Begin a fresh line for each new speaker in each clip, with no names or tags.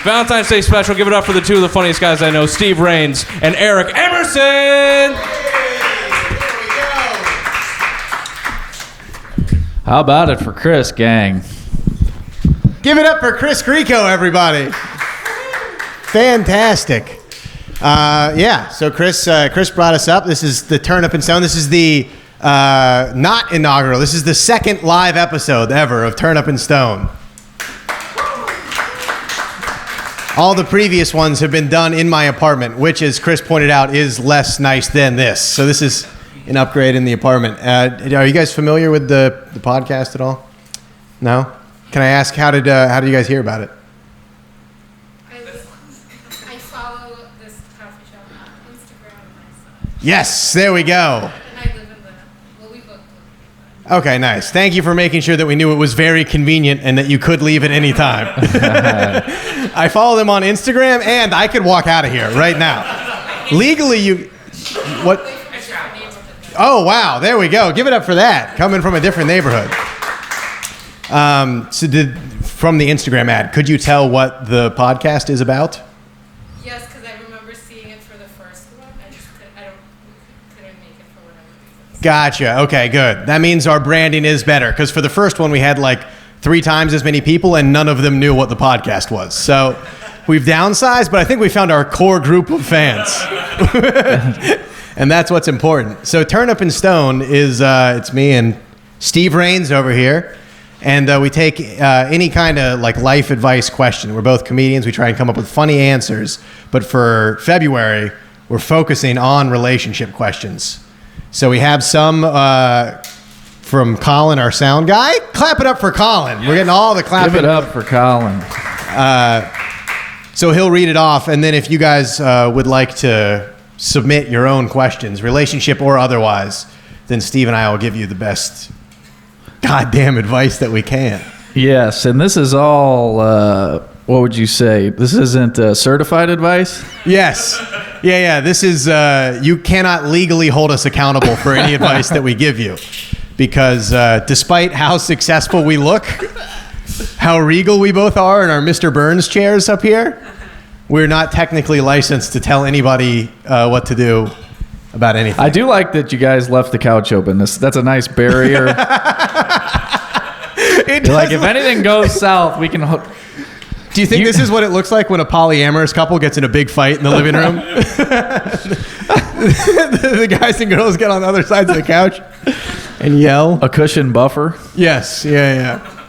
Valentine's Day special. Give it up for the two of the funniest guys I know, Steve Rains and Eric Emerson.
How about it for Chris, gang?
Give it up for Chris Grieco, everybody. Fantastic. So Chris brought us up. This is the Turnip and Stone. This is the not inaugural. This is the second live episode ever of Turnip and Stone. All the previous ones have been done in my apartment, which, as Chris pointed out, is less nice than this. So this is an upgrade in the apartment. Are you guys familiar with the podcast at all? No? Can I ask, how did you guys hear about it?
I follow this coffee shop on Instagram and I saw it.
Yes, there we go.
And I live in we both live.
Okay, nice. Thank you for making sure that we knew it was very convenient and that you could leave at any time. I follow them on Instagram, and I could walk out of here right now. Legally, you... What? Oh, wow. There we go. Give it up for that. Coming from a different neighborhood. From the Instagram ad, could you tell what the podcast is about?
Yes, because I remember seeing it for the first one. I just couldn't make it for whatever reason.
Gotcha. Okay, good. That means our branding is better, because for the first one, we had like 3 times as many people, and none of them knew what the podcast was. So we've downsized, but I think we found our core group of fans. And that's what's important. So Turnip and Stone is, it's me and Steve Rains over here. And we take any kind of like life advice question. We're both comedians. We try and come up with funny answers. But for February, we're focusing on relationship questions. So we have some from Colin, our sound guy. Clap it up for Colin. We're getting all the clapping.
Give it up for Colin.
So he'll read it off. And then if you guys would like to submit your own questions, relationship or otherwise, then Steve and I will give you the best goddamn advice that we can.
Yes, and this is all, what would you say? This isn't certified advice?
Yes. Yeah. This is, you cannot legally hold us accountable for any advice that we give you. Because despite how successful we look, how regal we both are in our Mr. Burns chairs up here, we're not technically licensed to tell anybody what to do about anything.
I do like that you guys left the couch open. That's a nice barrier. Like, if anything goes south, we can...
Do you think this is what it looks like when a polyamorous couple gets in a big fight in the living room? The guys and girls get on the other sides of the couch and yell.
A cushion buffer?
Yes, yeah.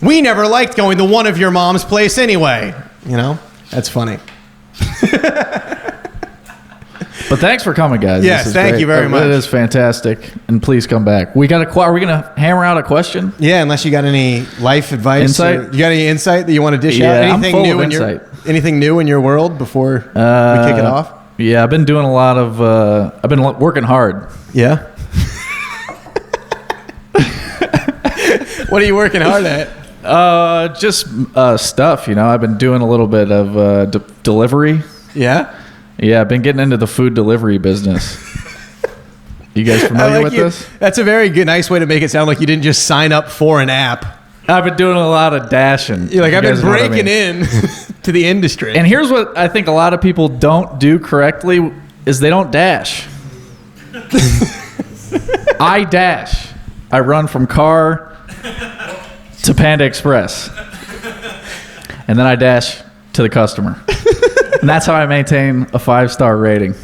We never liked going to one of your mom's place anyway. You know? That's funny.
But thanks for coming, guys.
Yes, thank you very much.
It is fantastic, and please come back. Are we gonna hammer out a question?
Yeah, unless you got any life advice.
Insight?
You got any insight that you want to dish out?
Anything I'm full of insight.
Anything new in your world before we kick it off?
Yeah, I've been doing a lot of. I've been working hard.
Yeah. What are you working hard at?
Just stuff. I've been doing a little bit of delivery.
Yeah.
Yeah, I've been getting into the food delivery business. You guys familiar with this?
That's a very good, nice way to make it sound like you didn't just sign up for an app.
I've been doing a lot of dashing.
You're like, I've been breaking in to the industry.
And here's what I think a lot of people don't do correctly is they don't dash. I dash. I run from car to Panda Express. And then I dash to the customer. And that's how I maintain a 5-star rating.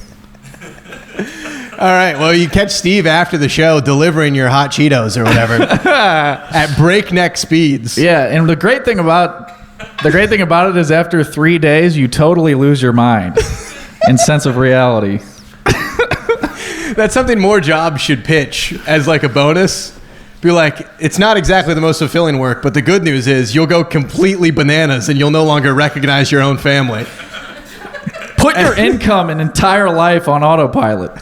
All right. Well, you catch Steve after the show delivering your hot Cheetos or whatever at breakneck speeds.
Yeah, and the great thing about it is after 3 days, you totally lose your mind and sense of reality.
That's something more jobs should pitch as like a bonus. Be like, it's not exactly the most fulfilling work, but the good news is you'll go completely bananas and you'll no longer recognize your own family.
Put your income and entire life on autopilot.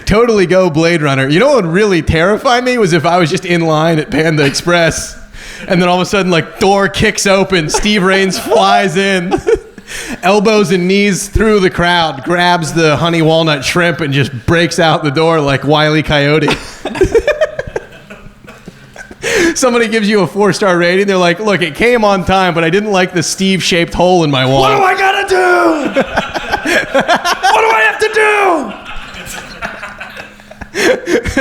Totally go Blade Runner. You know what would really terrify me was if I was just in line at Panda Express and then all of a sudden like door kicks open, Steve Rains flies in, elbows and knees through the crowd, grabs the honey walnut shrimp and just breaks out the door like Wile E. Coyote. Somebody gives you a 4-star rating. They're like, look, it came on time, but I didn't like the Steve-shaped hole in my wall.
What do I gotta do? What do I have to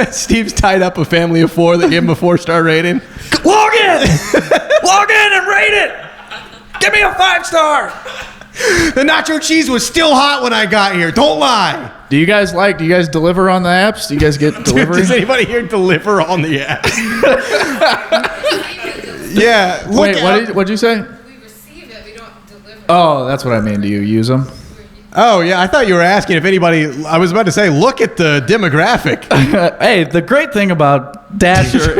do?
Steve's tied up a family of 4 that gave him a 4-star rating.
Log in! Log in and rate it! Give me a 5-star!
The nacho cheese was still hot when I got here. Don't lie.
Do you guys deliver on the apps? Do you guys get delivery?
Does anybody here deliver on the app? Yeah.
What'd you say?
We receive it, we don't deliver.
Oh, that's what I mean. Do you use them?
Oh, yeah. I thought you were asking if anybody. I was about to say, look at the demographic.
Hey, the great thing about Dasher,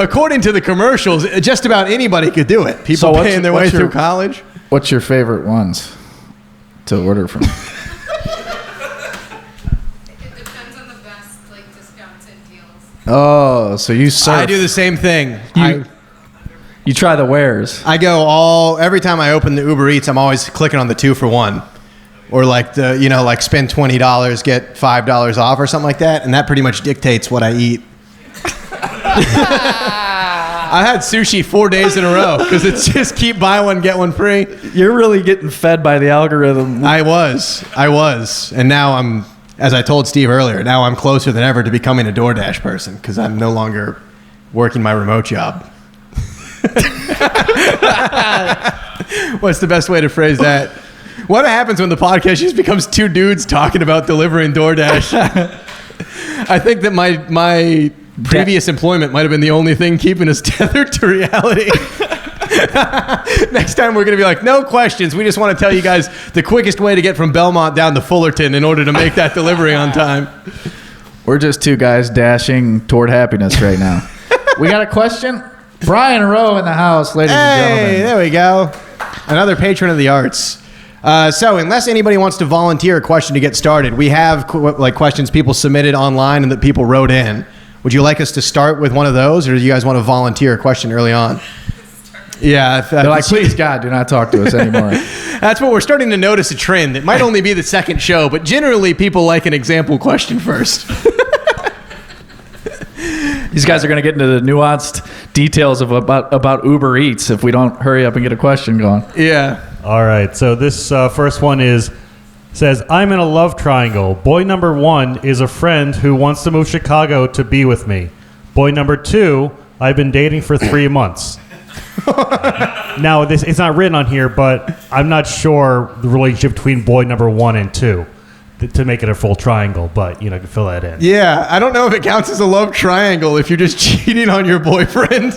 According to the commercials, just about anybody could do it. People paying their way through college.
What's your favorite ones to order from?
It depends on the best discounts and deals.
Oh, so you surf.
I do the same thing.
You try the wares.
I go every time I open the Uber Eats, I'm always clicking on the 2 for 1. Or spend $20, get $5 off or something like that. And that pretty much dictates what I eat. I had sushi 4 days in a row because it's just keep buy one, get one free.
You're really getting fed by the algorithm.
I was. And now I'm, as I told Steve earlier, now I'm closer than ever to becoming a DoorDash person because I'm no longer working my remote job. What's the best way to phrase that? What happens when the podcast just becomes 2 dudes talking about delivering DoorDash? I think that my previous employment might have been the only thing keeping us tethered to reality. Next time we're going to be like, no questions. We just want to tell you guys the quickest way to get from Belmont down to Fullerton in order to make that delivery on time.
We're just 2 guys dashing toward happiness right now. We got a question? Brian Rowe in the house, ladies and gentlemen.
Hey, there we go. Another patron of the arts. So unless anybody wants to volunteer a question to get started, we have questions people submitted online and that people wrote in. Would you like us to start with one of those, or do you guys want to volunteer a question early on? Yeah.
They're like, please, God, do not talk to us anymore.
That's what we're starting to notice a trend. It might only be the second show, but generally people like an example question first.
These guys are going to get into the nuanced details of about Uber Eats if we don't hurry up and get a question going.
Yeah.
All right. So this first one says, I'm in a love triangle. Boy number 1 is a friend who wants to move Chicago to be with me. Boy number 2, I've been dating for 3 months. Now, it's not written on here, but I'm not sure the relationship between boy number 1 and 2 to make it a full triangle, but, you can fill that in.
Yeah, I don't know if it counts as a love triangle if you're just cheating on your boyfriend.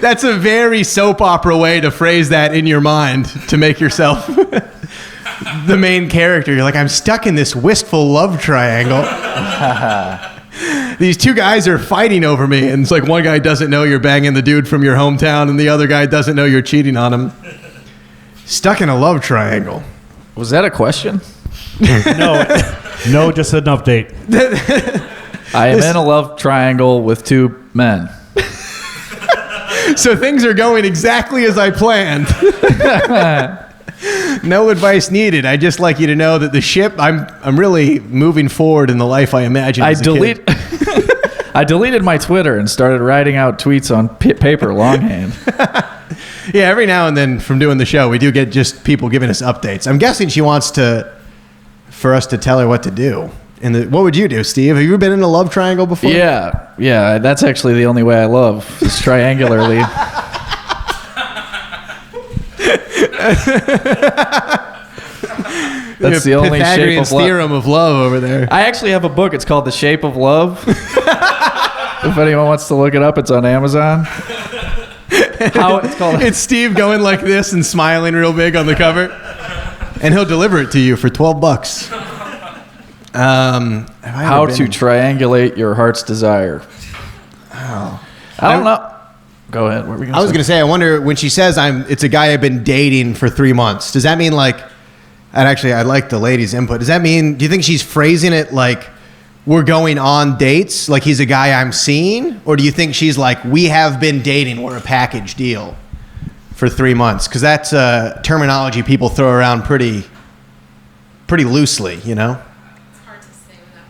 That's a very soap opera way to phrase that in your mind to make yourself the main character. You're like, I'm stuck in this wistful love triangle. These 2 guys are fighting over me, and it's like one guy doesn't know you're banging the dude from your hometown, and the other guy doesn't know you're cheating on him. Stuck in a love triangle.
Was that a question?
No, just an update.
I am in a love triangle with 2 men.
So things are going exactly as I planned. No advice needed. I'd just like you to know that the ship, I'm really moving forward in the life I imagined as a kid.
I deleted my Twitter and started writing out tweets on paper longhand.
Yeah, every now and then from doing the show, we do get just people giving us updates. I'm guessing she wants for us to tell her what to do. What would you do, Steve? Have you ever been in a love triangle before?
Yeah. That's actually the only way I love, is triangularly. That's the only shape of love.
Theorem of love over there.
I actually have a book. It's called The Shape of Love. If anyone wants to look it up, it's on Amazon.
It's Steve going like this and smiling real big on the cover, and he'll deliver it to you for $12.
How to triangulate your heart's desire.
Oh.
I don't know. Go ahead. What were we gonna
I was going to say, I wonder, when she says it's a guy I've been dating for 3 months, does that mean and actually I'd like the ladies' input. Does that mean, do you think she's phrasing it like we're going on dates, like he's a guy I'm seeing? Or do you think she's like, we have been dating, we're a package deal for 3 months? Because that's terminology people throw around pretty loosely,
It's hard to say without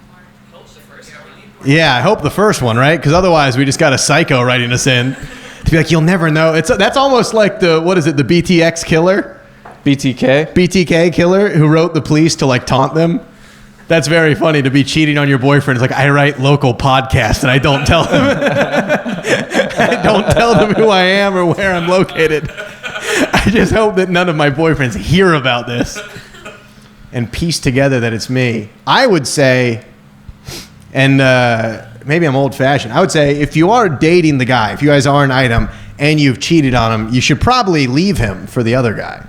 more.
Yeah, I hope the first one, right? Because otherwise we just got a psycho writing us in to be like, you'll never know. That's almost like the BTX killer? BTK killer who wrote the police to like taunt them. That's very funny to be cheating on your boyfriend. It's like, I write local podcasts and I don't tell them. I don't tell them who I am or where I'm located. I just hope that none of my boyfriends hear about this and piece together that it's me. I would say, and maybe I'm old-fashioned, I would say if you are dating the guy, if you guys are an item and you've cheated on him, you should probably leave him for the other guy.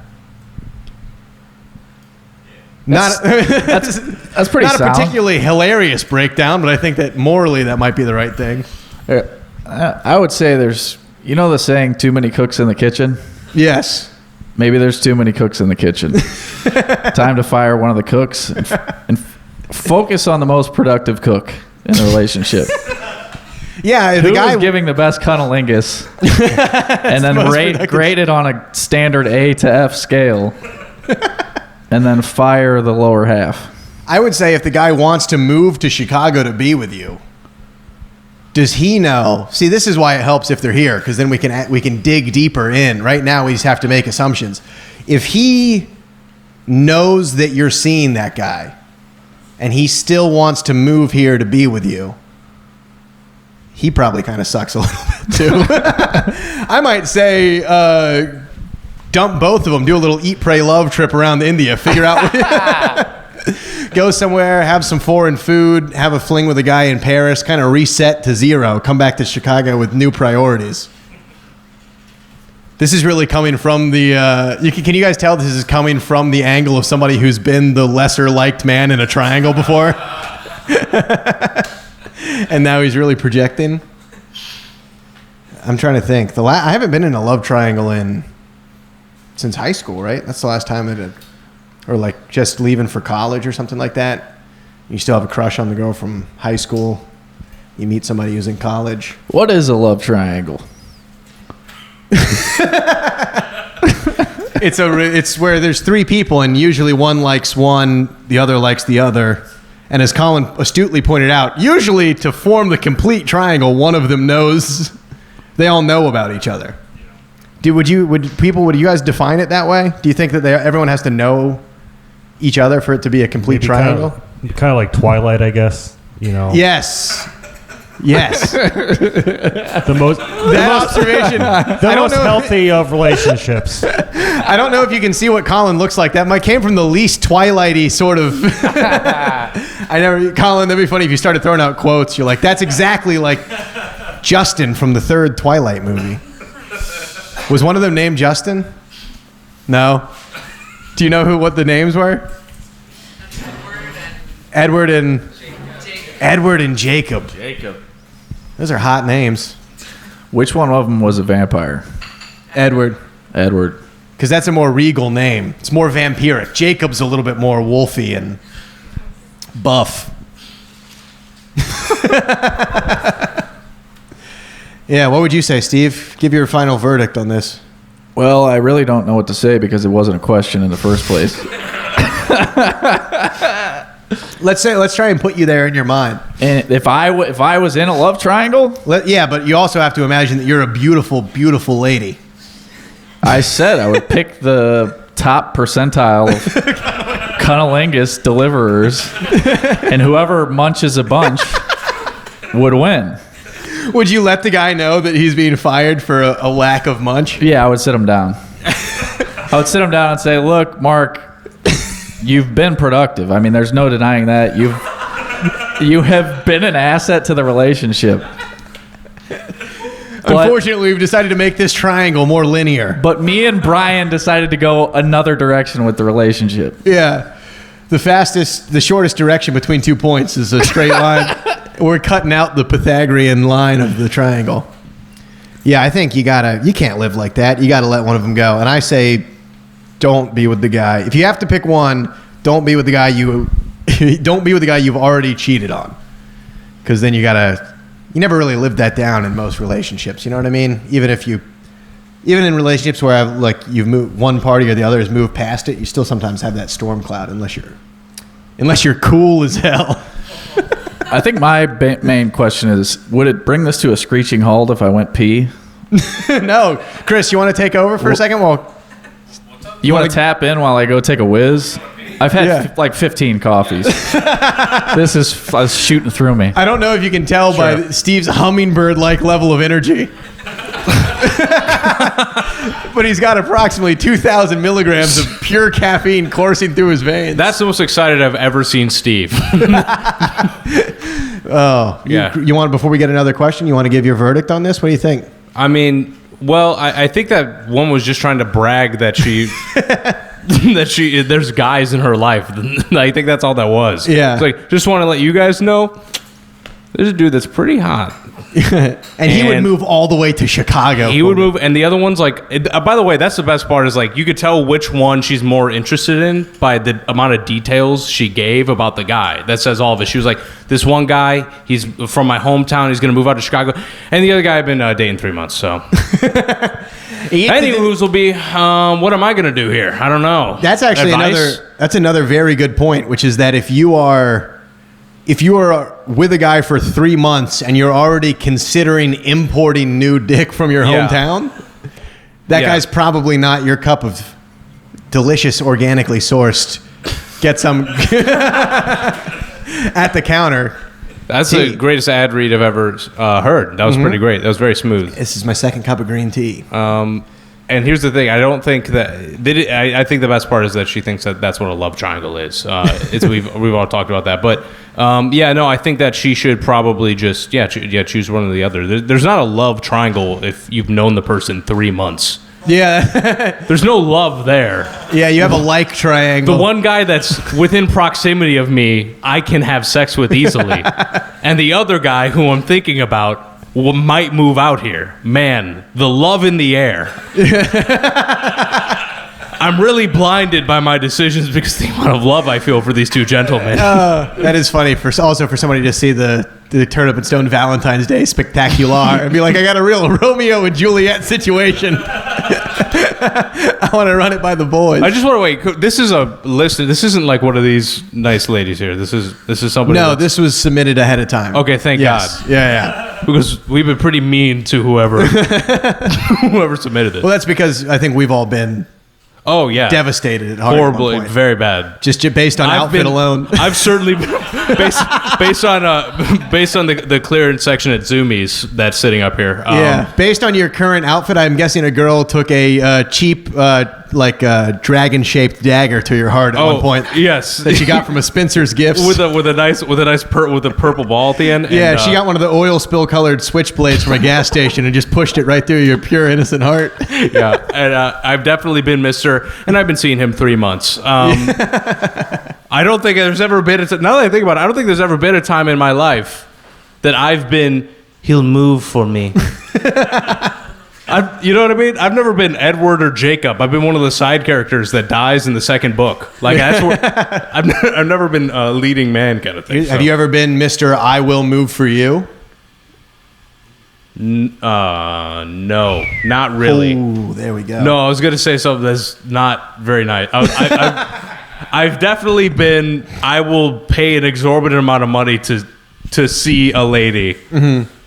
That's pretty not sound. A particularly hilarious breakdown, but I think that morally that might be the right thing.
I would say there's, the saying, too many cooks in the kitchen?
Yes.
Maybe there's too many cooks in the kitchen. Time to fire one of the cooks and focus on the most productive cook in the relationship.
Yeah,
the guy was giving the best cunnilingus and then rate it on a standard A to F scale. And then fire the lower half.
I would say if the guy wants to move to Chicago to be with you, does he know? See, this is why it helps if they're here, because then we can dig deeper in. Right now, we just have to make assumptions. If he knows that you're seeing that guy, and he still wants to move here to be with you, he probably kind of sucks a little bit too. I might say, dump both of them, do a little eat, pray, love trip around India, figure out, go somewhere, have some foreign food, have a fling with a guy in Paris, kind of reset to zero, come back to Chicago with new priorities. This is really coming from the, can you guys tell this is coming from the angle of somebody who's been the lesser liked man in a triangle before? And now he's really projecting. I'm trying to think. I haven't been in a love triangle since high school, right? That's the last time I did. Or like just leaving for college or something like that. You still have a crush on the girl from high school. You meet somebody who's in college.
What is a love triangle?
It's where there's three people and usually one likes one, the other likes the other. And as Colin astutely pointed out, usually to form the complete triangle, one of them knows, they all know about each other. Would you guys define it that way? Do you think that everyone has to know each other for it to be a complete
Maybe
triangle?
Kind of like Twilight, I guess.
Yes.
The most healthy of relationships.
I don't know if you can see what Colin looks like. That came from the least Twilight-y sort of. Colin, that'd be funny if you started throwing out quotes. You're like, that's exactly like Justin from the third Twilight movie. Was one of them named Justin? No. Do you know what the names were? Edward and Jacob. Those are hot names.
Which one of them was a vampire?
Edward. Because that's a more regal name. It's more vampiric. Jacob's a little bit more wolfy and buff. Yeah, what would you say, Steve? Give your final verdict on this.
Well, I really don't know what to say because it wasn't a question in the first place.
Let's try and put you there in your mind.
And if I was in a love triangle?
Yeah, but you also have to imagine that you're a beautiful, beautiful lady.
I said I would pick the top percentile of cunnilingus deliverers, and whoever munches a bunch would win.
Would you let the guy know that he's being fired for a lack of munch?
Yeah, I would sit him down. I would sit him down and say, look, Mark, you've been productive. I mean, there's no denying that. You have been an asset to the relationship.
Unfortunately, we've decided to make this triangle more linear.
But me and Brian decided to go another direction with the relationship.
Yeah. The shortest direction between 2 points is a straight line. We're cutting out the Pythagorean line of the triangle. Yeah, I think you can't live like that. You got to let one of them go. And I say, don't be with the guy. If you have to pick one, don't be with the guy you've already cheated on. Because then you never really live that down in most relationships. You know what I mean? Even in relationships where you've moved, one party or the other has moved past it, you still sometimes have that storm cloud unless you're cool as hell.
I think my main question is, would it bring this to a screeching halt if I went pee?
No. Chris, you want to take over for a second? Well,
You want to tap in while I go take a whiz? I've had like 15 coffees. This is shooting through me.
I don't know if you can tell by Steve's hummingbird-like level of energy. But he's got approximately 2,000 milligrams of pure caffeine coursing through his veins.
That's the most excited I've ever seen Steve.
Oh,
yeah.
You want, before we get another question, you want to give your verdict on this? What do you think?
I mean, well, I think that one was just trying to brag that she... there's guys in her life. I think that's all that was.
Yeah.
It's like, just want to let you guys know, there's a dude that's pretty hot.
and he would move all the way to Chicago.
He would move, and the other one's like, by the way, that's the best part, is like, you could tell which one she's more interested in by the amount of details she gave about the guy. That says all of it. She was like, this one guy, he's from my hometown, he's going to move out to Chicago. And the other guy I've been dating 3 months, so. Anywho's will be, what am I going to do here? I don't know.
That's actually another very good point, which is that if you are with a guy for 3 months and you're already considering importing new dick from your hometown, that guy's probably not your cup of delicious, organically sourced, get some at the counter.
That's the greatest ad read I've ever heard. That was pretty great. That was very smooth.
This is my second cup of green tea.
And here's the thing: I don't think that I think the best part is that she thinks that that's what a love triangle is. We've all talked about that, but I think that she should probably just choose one or the other. There's not a love triangle if you've known the person 3 months.
Yeah,
there's no love there.
Yeah, you have a like triangle.
The one guy that's within proximity of me, I can have sex with easily, and the other guy who I'm thinking about might move out here. Man, the love in the air. I'm really blinded by my decisions because the amount of love I feel for these two gentlemen.
That is funny also for somebody to see the Turnip and Stone Valentine's Day Spec-tac-u-lar and be like, I got a real Romeo and Juliet situation. I want to run it by the boys.
I just want to wait. This is a list. This isn't like one of these nice ladies here. This is somebody.
No, this was submitted ahead of time.
Okay, thank God.
Yeah.
Because we've been pretty mean to whoever submitted it.
Well, that's because I think we've all been devastated at heart.
Horribly, very bad.
Just based on outfit alone.
I've certainly been, based on the clearance section at Zoomies that's sitting up here.
Based on your current outfit, I'm guessing a girl took a cheap dragon-shaped dagger to your heart at one point.
Yes,
that she got from a Spencer's Gifts
with a purple ball at the end.
Yeah, she got one of the oil spill colored switchblades from a gas station and just pushed it right through your pure innocent heart.
Yeah, and I've definitely been Mr. And I've been seeing him 3 months. I don't think there's ever been now that I think about it, I don't think there's ever been a time in my life that I've been, he'll move for me. You know what I mean? I've never been Edward or Jacob. I've been one of the side characters that dies in the second book. Like that's what I've never been a leading man kind of thing.
Have you ever been Mr. I will move for you?
No, not really.
Ooh, there we go.
No, I was going to say something that's not very nice. I've definitely been, I will pay an exorbitant amount of money to see a lady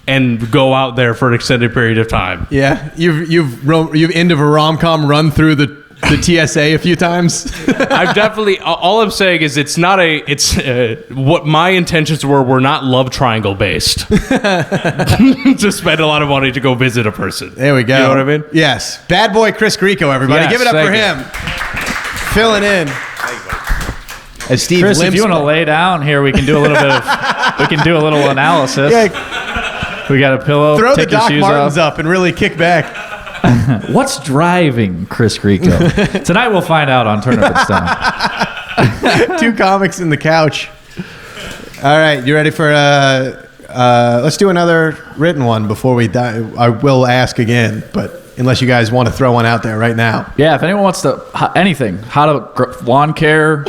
and go out there for an extended period of time.
Yeah, you've end of a rom-com run through the TSA a few times.
I've definitely, all I'm saying is what my intentions were not love triangle based. To spend a lot of money to go visit a person.
There we go.
You know what I mean?
Yes. Bad boy Chris Grieco, everybody.
Yes,
give it up for him. Filling in. As Steve
Chris, if you want to lay down here, we can do a little analysis.
Yeah.
We got a pillow.
Throw
take
the Doc
your shoes
Martens
off.
up and really kick back.
What's driving Chris Grieco? Tonight we'll find out on Turnip and Stone.
2 comics in the couch. All right, you ready for let's do another written one before we die. I will ask again, but unless you guys want to throw one out there right now.
Yeah, if anyone wants to anything, how to lawn care,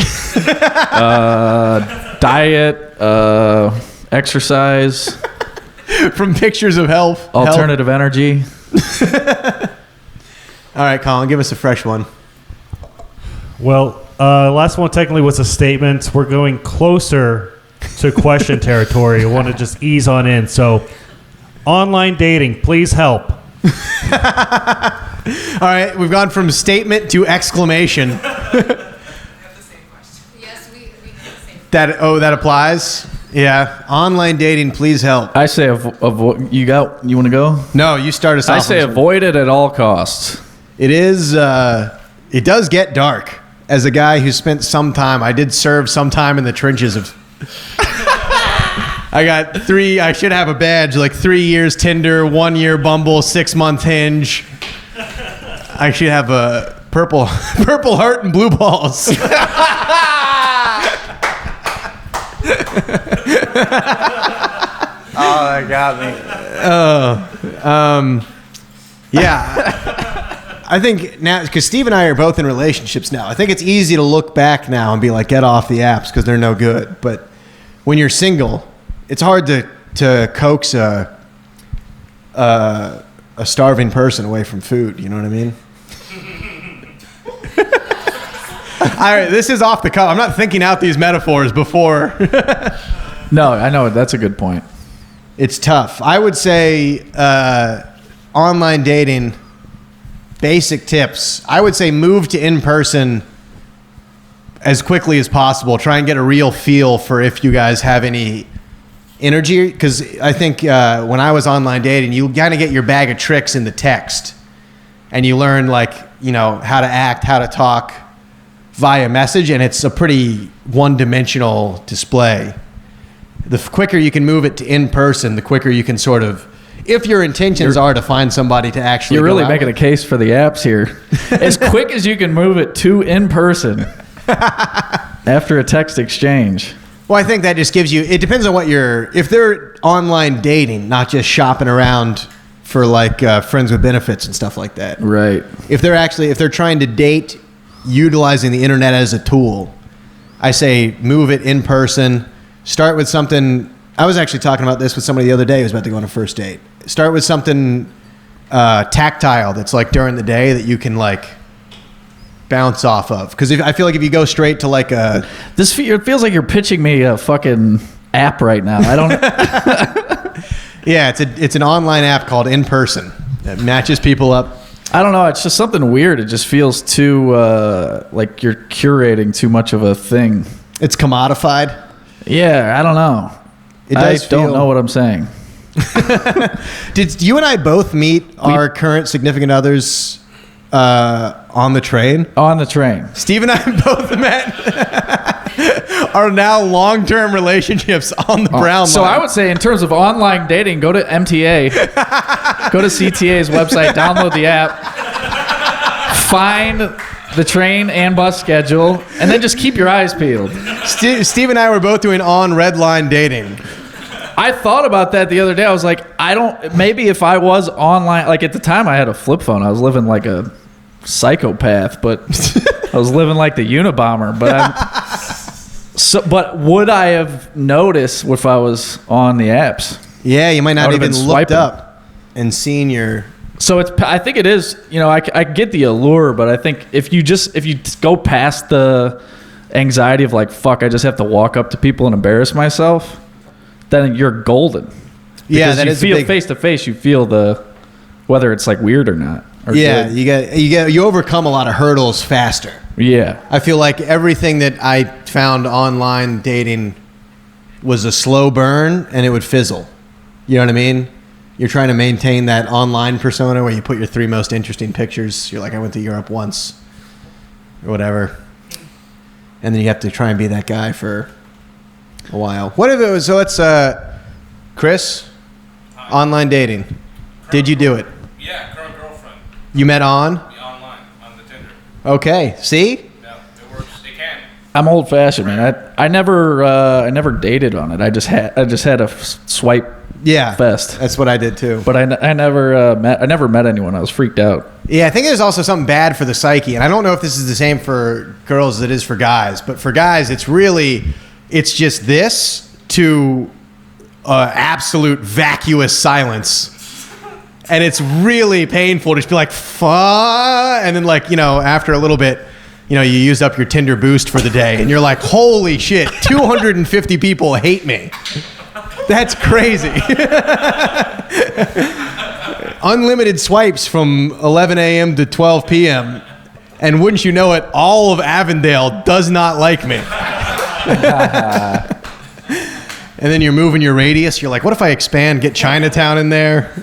diet, exercise,
from pictures of health,
alternative energy.
All right, Colin, give us a fresh one.
Well, last one technically was a statement. We're going closer to question territory. I want to just ease on in. So, online dating, please help.
All right, we've gone from statement to exclamation.
We have the same question. Yes, we have the same.
That applies? Yeah. Online dating, please help.
I say avoid. You want to go?
No, you start us off.
I say
on this one.
avoid it at all costs.
It is, it does get dark. As a guy who spent some time, I did serve some time in the trenches of... I should have a badge, like 3 years Tinder, 1 year Bumble, 6 month Hinge. I should have a purple heart and blue balls. Oh, that got me. Yeah. I think now, because Steve and I are both in relationships now, I think it's easy to look back now and be like, get off the apps because they're no good. But when you're single, it's hard to coax a starving person away from food. You know what I mean? All right, this is off the cuff. I'm not thinking out these metaphors before.
No, I know. That's a good point.
It's tough. I would say online dating, basic tips. I would say move to in-person as quickly as possible. Try and get a real feel for if you guys have any energy. Because I think when I was online dating, you kind of get your bag of tricks in the text. And you learn, like, you know, how to act, how to talk via message. And it's a pretty one-dimensional display. The quicker you can move it to in-person, the quicker you can sort of, if your intentions are to find somebody to actually
You're really
go out
making
with.
a case for the apps here. As quick as you can move it to in-person after a text exchange.
Well, I think that just gives you, it depends on what if they're online dating, not just shopping around for like friends with benefits and stuff like that.
Right.
If they're trying to date utilizing the internet as a tool, I say move it in person. Start with something. I was actually talking about this with somebody the other day who was about to go on a first date. Start with something tactile that's like during the day that you can like bounce off of. Because I feel like if you go straight to like a...
It feels like you're pitching me a fucking app right now. I don't...
Yeah, it's an online app called In Person that matches people up.
I don't know. It's just something weird. It just feels too like you're curating too much of a thing.
It's commodified.
Yeah, I don't know.
It does
don't know what I'm saying.
Did you and I both meet our current significant others on the train?
On the train.
Steve and I both met are now long-term relationships on the brown
So
line.
I would say in terms of online dating, go to MTA, go to CTA's website, download the app, find the train and bus schedule, and then just keep your eyes peeled.
Steve and I were both doing on red line dating.
I thought about that the other day. I was like, maybe if I was online, like at the time I had a flip phone. I was living like a psychopath, but I was living like the Unabomber. But would I have noticed if I was on the apps?
Yeah, you might not
I would've
even
been
looked
swiping.
up and seen your...
So I think it is, you know, I get the allure, but I think if you go past the anxiety of like, fuck, I just have to walk up to people and embarrass myself, then you're golden.
Yeah,
Because
that
you
is
feel face to face, you feel whether it's like weird or not. Or
Yeah,
good.
you overcome a lot of hurdles faster.
Yeah.
I feel like everything that I found online dating was a slow burn and it would fizzle. You know what I mean? You're trying to maintain that online persona where you put your 3 most interesting pictures. You're like, I went to Europe once or whatever. And then you have to try and be that guy for a while. What if it was, so let's, Chris, online dating. Did you do it?
Yeah, current girlfriend.
You met on?
Online, on the Tinder.
Okay, see?
Yeah, it works. It can.
I'm old fashioned, man. I never dated on it. I just had a swipe
Yeah.
fest.
That's what I did too.
But I never met anyone. I was freaked out.
Yeah, I think there's also something bad for the psyche. And I don't know if this is the same for girls as it is for guys. But for guys, it's just this to absolute vacuous silence. And it's really painful to just be like, fuck. And then, like, you know, after a little bit, you used up your Tinder boost for the day, and you're like, holy shit, 250 people hate me. That's crazy. Unlimited swipes from 11 a.m. to 12 p.m. And wouldn't you know it, all of Avondale does not like me. And then you're moving your radius. You're like, what if I expand, get Chinatown in there,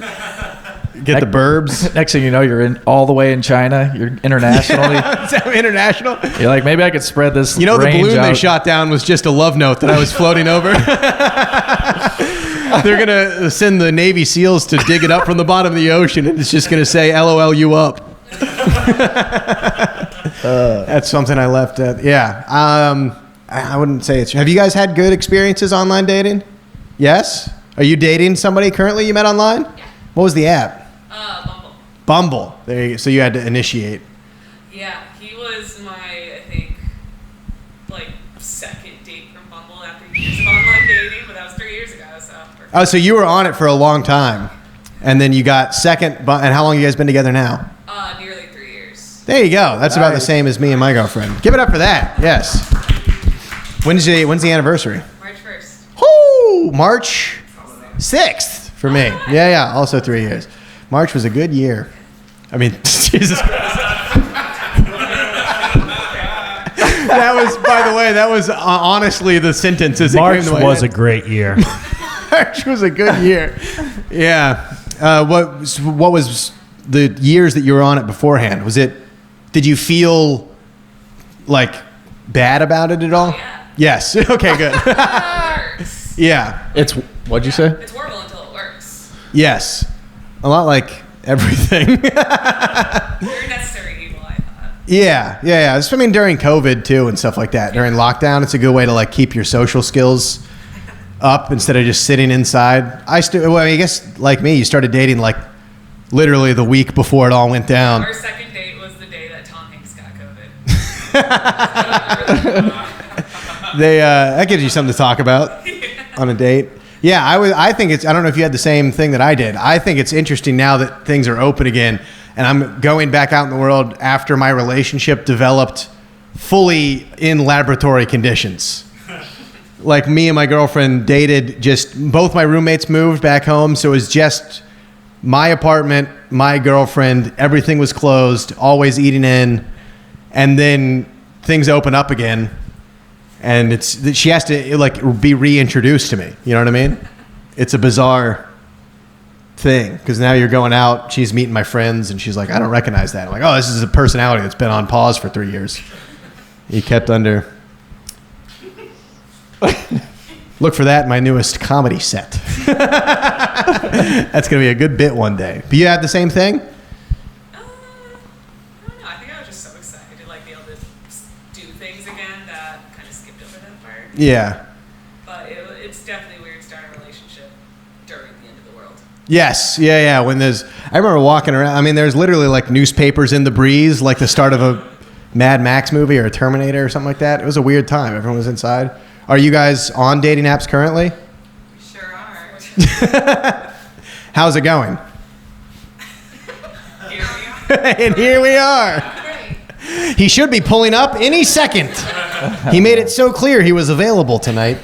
get the burbs?
Next thing you know, you're all the way in China. You're internationally.
International.
You're like, maybe I could spread this.
The balloon
out.
they shot down was just a love note that I was floating over. They're going to send the Navy SEALs to dig it up from the bottom of the ocean, and it's just going to say, LOL, you up. That's something I left at. Yeah. I wouldn't say it's... Have you guys had good experiences online dating? Yes? Are you dating somebody currently you met online?
Yeah.
What was the app?
Bumble.
Bumble. There you go. So you had to initiate.
Yeah, he was my, I think, second date from Bumble after years of online dating, but that was 3 years ago, so...
Oh, so you were on it for a long time, and then you got second... And how long have you guys been together now?
Nearly 3 years.
There you go. That's about the same as me and my girlfriend. Give it up for that. Yes. When's the anniversary?
March 1st.
Woo! March 6th for me. Yeah. Also 3 years. March was a good year. I mean, Jesus Christ. That was, by the way, honestly the sentence as
March
it came to my
was
head.
a great year.
March was a good year. Yeah. What was the years that you were on it beforehand? Did you feel like bad about it at all?
Yeah.
Yes. Okay, good.
It works.
Yeah.
What'd you say?
It's horrible until it works.
Yes. A lot like everything.
You're a necessary evil, I thought.
Yeah. I mean, during COVID too and stuff like that. During lockdown, it's a good way to keep your social skills up instead of just sitting inside. I guess like me, you started dating literally the week before it all went down.
Our second date was the day that Tom Hanks got COVID.
That gives you something to talk about on a date. Yeah, I think I don't know if you had the same thing that I did. I think it's interesting now that things are open again, and I'm going back out in the world after my relationship developed fully in laboratory conditions. Like me and my girlfriend dated, both my roommates moved back home, so it was just my apartment, my girlfriend, everything was closed, always eating in, and then things open up again. And she has to be reintroduced to me. You know what I mean? It's a bizarre thing because now you're going out. She's meeting my friends, and she's like, "I don't recognize that." I'm like, "Oh, this is a personality that's been on pause for 3 years." He kept under. Look for that in my newest comedy set. That's gonna be a good bit one day. But you had the same thing?
I don't know. I think I was just so excited to be able to do things again that kind of skipped over that part.
Yeah.
But it's definitely weird starting a relationship during the end of the world.
Yes. Yeah. I remember walking around. I mean, there's literally newspapers in the breeze, like the start of a Mad Max movie or a Terminator or something like that. It was a weird time. Everyone was inside. Are you guys on dating apps currently?
We sure are.
How's it going?
Here we are.
And here we are.
Great.
He should be pulling up any second. He made it so clear he was available tonight.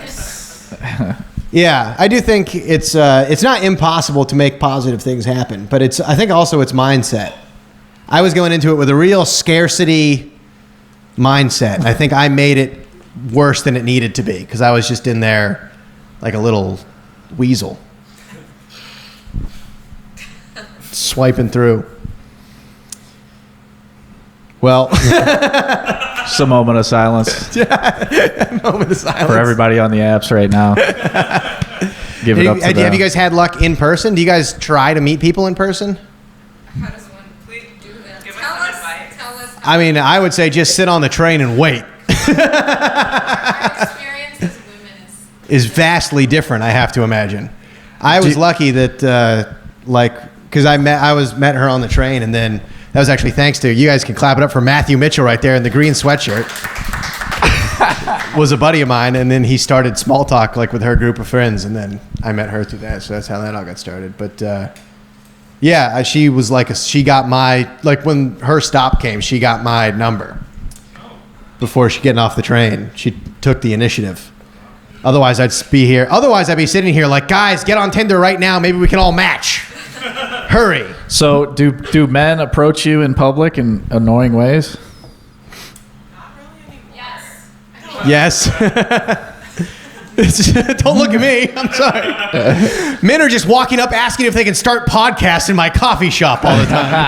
Yeah, I do think it's not impossible to make positive things happen, but I think also it's mindset. I was going into it with a real scarcity mindset. I think I made it worse than it needed to be because I was just in there like a little weasel. Swiping through. Well,
Just a moment of silence
moment of silence
for everybody on the apps right now. Give it up to them.
Have you guys had luck in person? Do you guys try to meet people in person?
How does one do that? Give us some advice. Tell us.
I mean, I would say just sit on the train and wait.
Our experience as women
is vastly different, I have to imagine. I was lucky that because I met her on the train, and then that was actually thanks to you guys. Can clap it up for Matthew Mitchell right there in the green sweatshirt. Was a buddy of mine, and then he started small talk with her group of friends, and then I met her through that. So that's how that all got started. But she was she got my when her stop came, she got my number. before she getting off the train. She took the initiative. Otherwise, I'd be here. Otherwise, I'd be sitting here like, guys, get on Tinder right now. Maybe we can all match. Hurry.
So do men approach you in public in annoying ways?
Not really anymore. Yes.
Don't look at me. I'm sorry. Men are just walking up asking if they can start podcasts in my coffee shop all the time.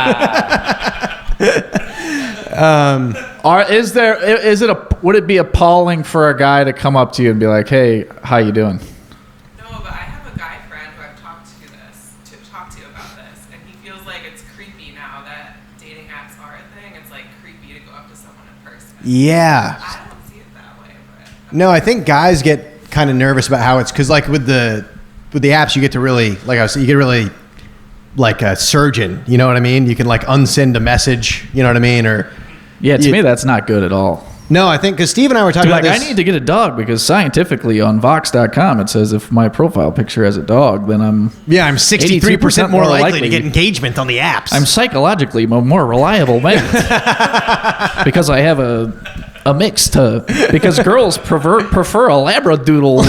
Would it be appalling for a guy to come up to you and be like, "Hey, how you doing?"
No, but I have a guy friend who I've talked to about this, and he feels like it's creepy now that dating apps are a thing. It's like creepy to go up to someone in person.
Yeah.
I don't see it that way, but
No, I think guys get kind of nervous about how it's because like with the apps you get to really like a surgeon. You know what I mean? You can like unsend a message. You know what I mean? Or
Yeah, to me that's not good at all.
no, I think because Steve and I were talking
Like,
about
I
this.
need to get a dog because scientifically on Vox.com it says if my profile picture has a dog, then I'm
63% more likely to
likely.
get engagement on the apps.
I'm psychologically a more reliable man because I have a mix because girls prefer a labradoodle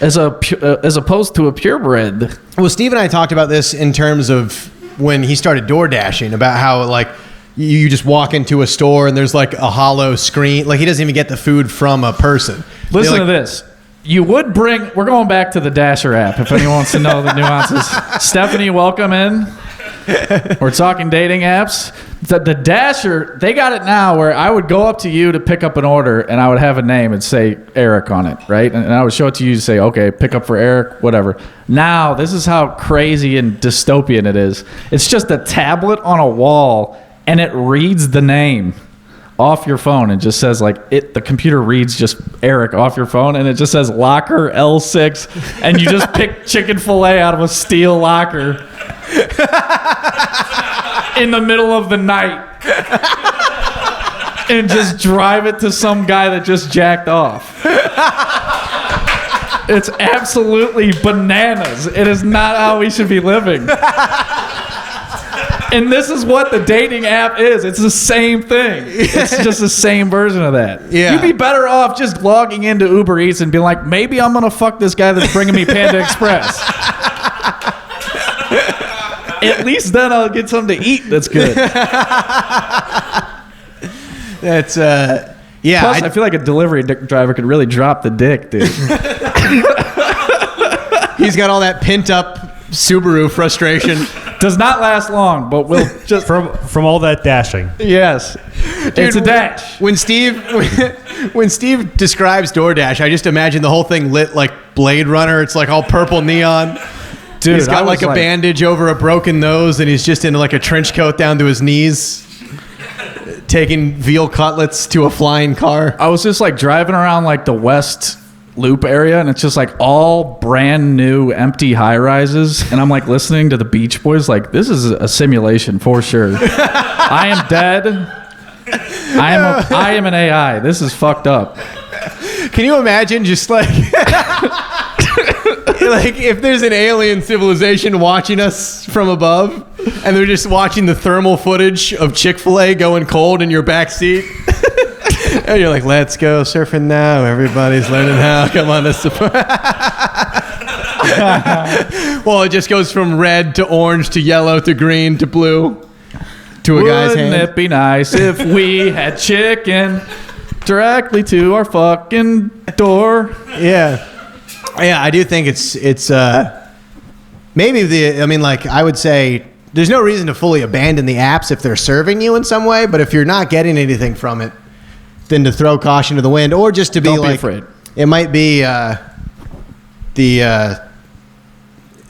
as opposed to a purebred.
Well, Steve and I talked about this in terms of when he started door dashing about how like you just walk into a store and there's like a hollow screen. Like he doesn't even get the food from a person.
Listen to this. You would bring. We're going back to the Dasher app. If anyone wants to know the nuances, Stephanie, welcome in. We're talking dating apps. The Dasher, they got it now where I would go up to you to pick up an order and I would have a name and say Eric on it, right? And I would show it to you to say, okay, pick up for Eric, whatever. Now, this is how crazy and dystopian it is. It's just a tablet on a wall and it reads the name off your phone and just says like the computer reads just Eric off your phone and it just says locker L6 and you just pick Chick-fil-A out of a steel locker in the middle of the night and just drive it to some guy that just jacked off. It's absolutely bananas. It is not how we should be living. And this is what the dating app is. It's the same thing. It's just the same version of that.
Yeah.
You'd be better off just logging into Uber Eats and being like, maybe I'm going to fuck this guy that's bringing me Panda Express. At least then I'll get something to eat that's good.
That's yeah.
Plus, I feel like a delivery driver could really drop the dick, dude.
He's got all that pent up Subaru frustration.
Does not last long, but we'll just...
From all that dashing.
Yes. It's a dash.
When Steve describes DoorDash, I just imagine the whole thing lit like Blade Runner. It's like all purple neon.
Dude,
he's got like a bandage over a broken nose, and he's just in like a trench coat down to his knees, taking veal cutlets to a flying car.
I was just like driving around like the West Loop area, and it's just like all brand new empty high rises, and I'm like listening to the Beach Boys like this is a simulation for sure. I am dead. I am an AI. This is fucked up.
Can you imagine just like like if there's an alien civilization watching us from above and they're just watching the thermal footage of Chick-fil-A going cold in your back seat? And you're like, let's go surfing now. Everybody's learning how. Come on, this. Well, it just goes from red to orange to yellow to green to blue to a guy's hand.
Wouldn't it be nice if we had chicken directly to our fucking door?
Yeah, I do think it's maybe I mean, like I would say there's no reason to fully abandon the apps if they're serving you in some way, but if you're not getting anything from it, then to throw caution to the wind, or just to be
Don't be
like,
afraid.
It might be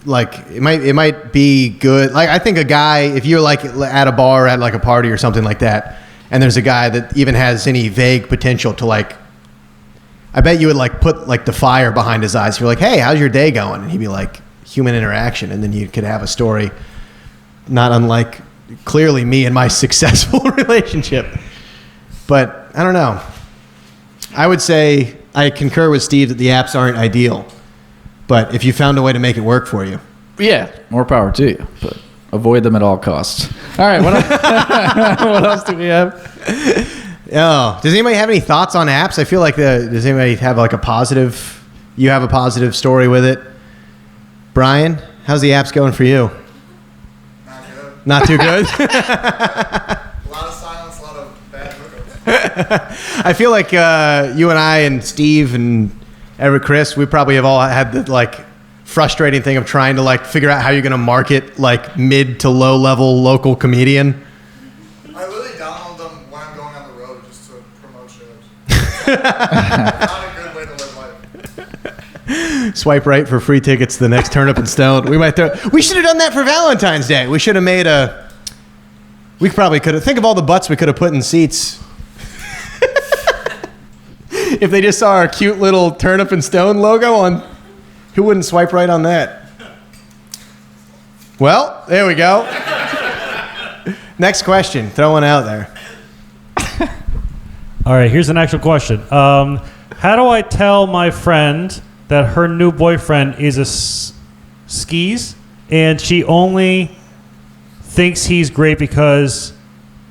like it might be good. Like I think a guy, if you're like at a bar or at like a party or something like that, and there's a guy that even has any vague potential to like, I bet you would like put like the fire behind his eyes. You're like, hey, how's your day going? And he'd be like, human interaction, and then you could have a story, not unlike clearly me and my successful relationship. But I don't know. I would say I concur with Steve that the apps aren't ideal. But if you found a way to make it work for you.
Yeah, more power to you, but avoid them at all costs. All right, what else do we have?
Oh, does anybody have any thoughts on apps? I feel like does anybody have like a positive? You have a positive story with it, Brian. How's the apps going for you?
Not good.
Not too good.
A lot of silence, a lot of bad hookups.
I feel like you and I and Steve and Chris, we probably have all had the like frustrating thing of trying to like figure out how you're going to market like mid to low level local comedian.
I literally download them when I'm going on the road just to promote shows. Not a good way to live life.
Swipe right for free tickets to the next Turnip and Stone. We should have done that for Valentine's Day. We should have made we probably could have. Think of all the butts we could have put in seats. If they just saw our cute little Turnip and Stone logo on, who wouldn't swipe right on that? Well, there we go. Next question. Throw one out there.
All right, here's an actual question. How do I tell my friend that her new boyfriend is skis and she only thinks he's great because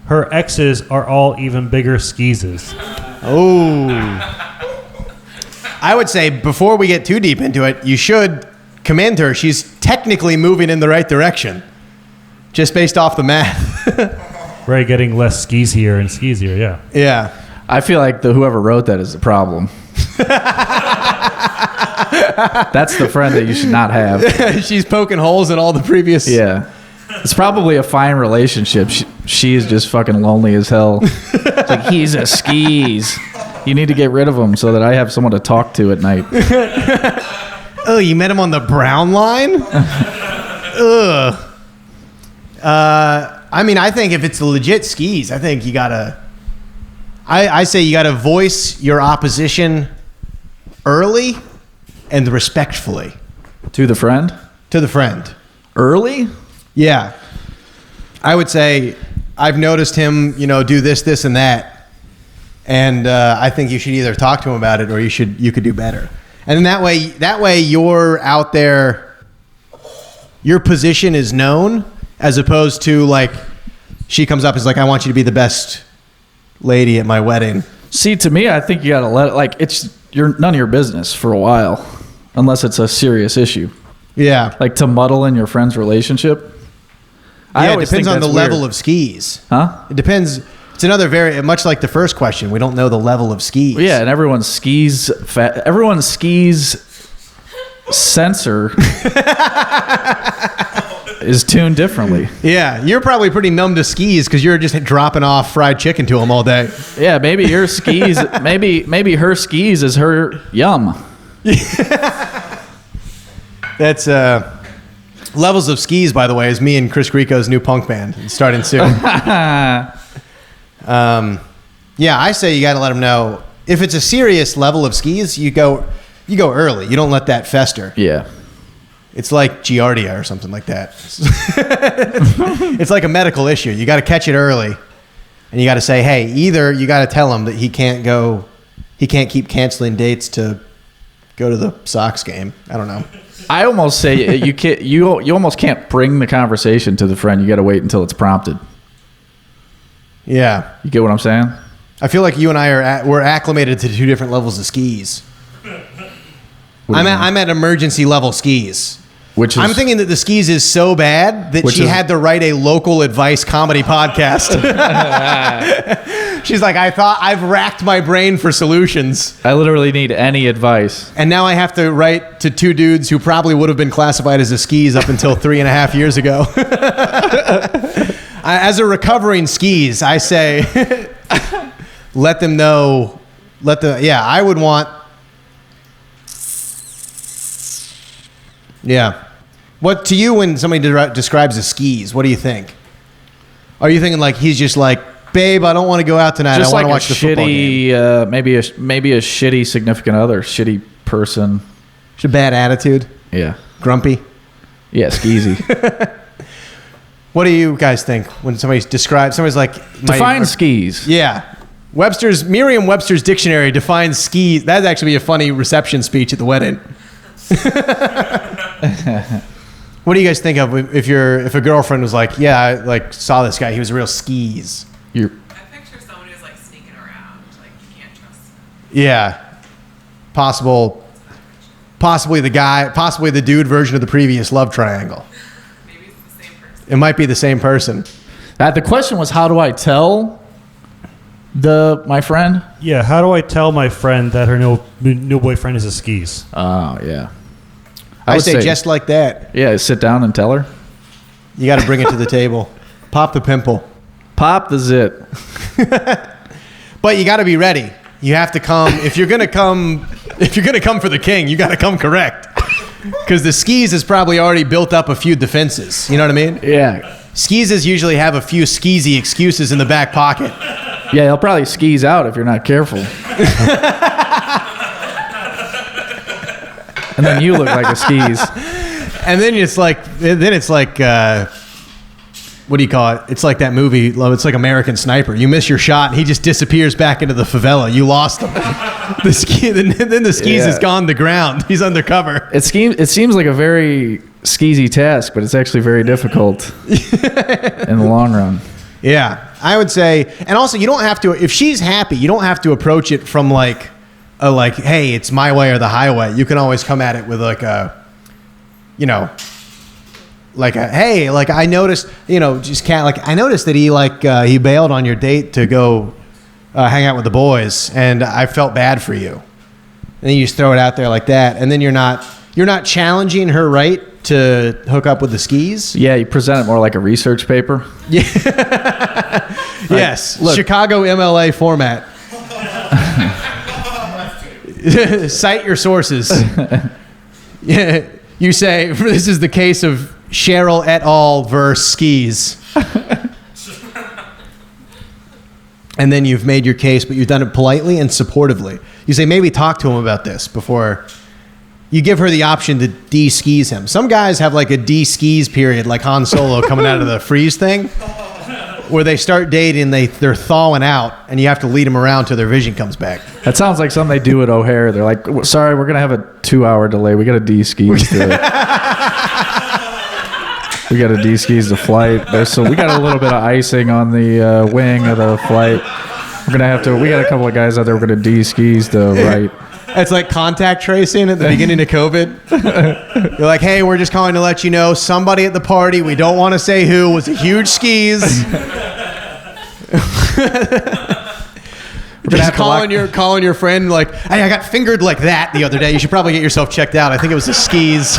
her exes are all even bigger skeezes?
Oh. I would say before we get too deep into it, you should commend her. She's technically moving in the right direction, just based off the math.
Right, getting less skeezier and skeezier, yeah.
Yeah.
I feel like whoever wrote that is the problem. That's the friend that you should not have.
She's poking holes in all the previous.
Yeah. It's probably a fine relationship. She is just fucking lonely as hell. It's like, he's a skis. You need to get rid of him so that I have someone to talk to at night.
Oh, you met him on the brown line? Ugh. I mean, I think if it's legit skis, I think you gotta. I say you gotta voice your opposition early and respectfully.
To the friend?
To the friend.
Early?
Yeah. I would say, I've noticed him, do this, this, and that. And I think you should either talk to him about it or you could do better. And then that way you're out there, your position is known, as opposed to like, she comes up and is like, I want you to be the best lady at my wedding.
See, to me, I think you gotta let it, like, you're none of your business for a while, unless it's a serious issue.
Yeah.
Like to muddle in your friend's relationship.
Yeah, it depends on the level of skis.
Huh?
It depends. It's another much like the first question. We don't know the level of skis.
Well, yeah, and everyone's skis sensor is tuned differently.
Yeah, you're probably pretty numb to skis because you're just dropping off fried chicken to them all day.
Yeah, maybe your skis, maybe her skis is her yum.
That's Levels of Skis, by the way, is me and Chris Grieco's new punk band. It's starting soon. Yeah, I say you got to let them know if it's a serious level of skis. You go early. You don't let that fester.
Yeah,
it's like Giardia or something like that. It's like a medical issue. You got to catch it early, and you got to say, hey, either you got to tell him that he can't keep canceling dates to go to the Sox game. I don't know.
I almost say you almost can't bring the conversation to the friend. You got to wait until it's prompted.
Yeah,
you get what I'm saying?
I feel like you and I we're acclimated to two different levels of skis. I'm at emergency level skis. I'm thinking that the skis is so bad that she had to write a local advice comedy podcast. She's like, I've racked my brain for solutions. I literally need any advice. And now I have to write to two dudes who probably would have been classified as a skis up until 3.5 years ago. As a recovering skis, I say, let them know. I would want. Yeah. What to you when somebody describes a skis? What do you think? Are you thinking like he's just like, babe, I don't want to go out tonight.
Just
I want to
like
watch the football game.
maybe a shitty significant other, shitty person,
just a bad attitude.
Yeah,
grumpy.
Yeah, skeezy.
What do you guys think when somebody's like
define skis?
Yeah, Merriam-Webster's dictionary defines skis. That'd actually be a funny reception speech at the wedding. What do you guys think of if a girlfriend was like, yeah, I saw this guy, he was a real skis?
I picture someone who's like sneaking around
Yeah. Possibly the dude version of the previous love triangle.
Maybe it's the same person.
It might be the same person.
The question was, how do I tell my friend?
Yeah, how do I tell my friend that her new boyfriend is a skis?
Oh, yeah.
I
would
say just like that.
Yeah, sit down and tell her.
You got to bring it to the table. Pop the pimple.
Pop the zit.
But you got to be ready. You have to come. If you're gonna come for the king, you got to come correct. Because the skis has probably already built up a few defenses. You know what I mean?
Yeah.
Skeezes usually have a few skeezy excuses in the back pocket.
Yeah, he'll probably skis out if you're not careful. And then you look like a skis.
And then it's like what do you call it? It's like that movie, it's like American Sniper. You miss your shot, and he just disappears back into the favela. You lost him. Then the skis is gone to ground. He's undercover.
It seems like a very skeezy task, but it's actually very difficult in the long run.
Yeah, I would say, and also you don't have to. If she's happy, you don't have to approach it from hey, it's my way or the highway. You can always come at it with hey, I noticed, I noticed that he bailed on your date to go hang out with the boys, and I felt bad for you. And then you just throw it out there like that, and then you're not challenging her right to hook up with the skis.
Yeah, you present it more like a research paper.
Yeah. Yes. Look. Chicago MLA format. Cite your sources. Yeah. You say, this is the case of Cheryl et al. Versus skis. And then you've made your case, but you've done it politely and supportively. You say, maybe talk to him about this before. You give her the option to de-skis him. Some guys have like a de-skis period, like Han Solo coming out of the freeze thing, where they start dating, they're thawing out, and you have to lead them around till their vision comes back.
That sounds like something they do at O'Hare. They're like, sorry, we're going to have a 2-hour delay. We got to de-skis we got to de-skis the flight. We got a little bit of icing on the wing of the flight. We got a couple of guys out there. We're going to de-skis the right.
It's like contact tracing at the beginning of COVID. You're like, hey, we're just calling to let you know somebody at the party, we don't want to say who, was a huge skis. Just calling your friend like, hey, I got fingered like that the other day. You should probably get yourself checked out. I think it was the skis.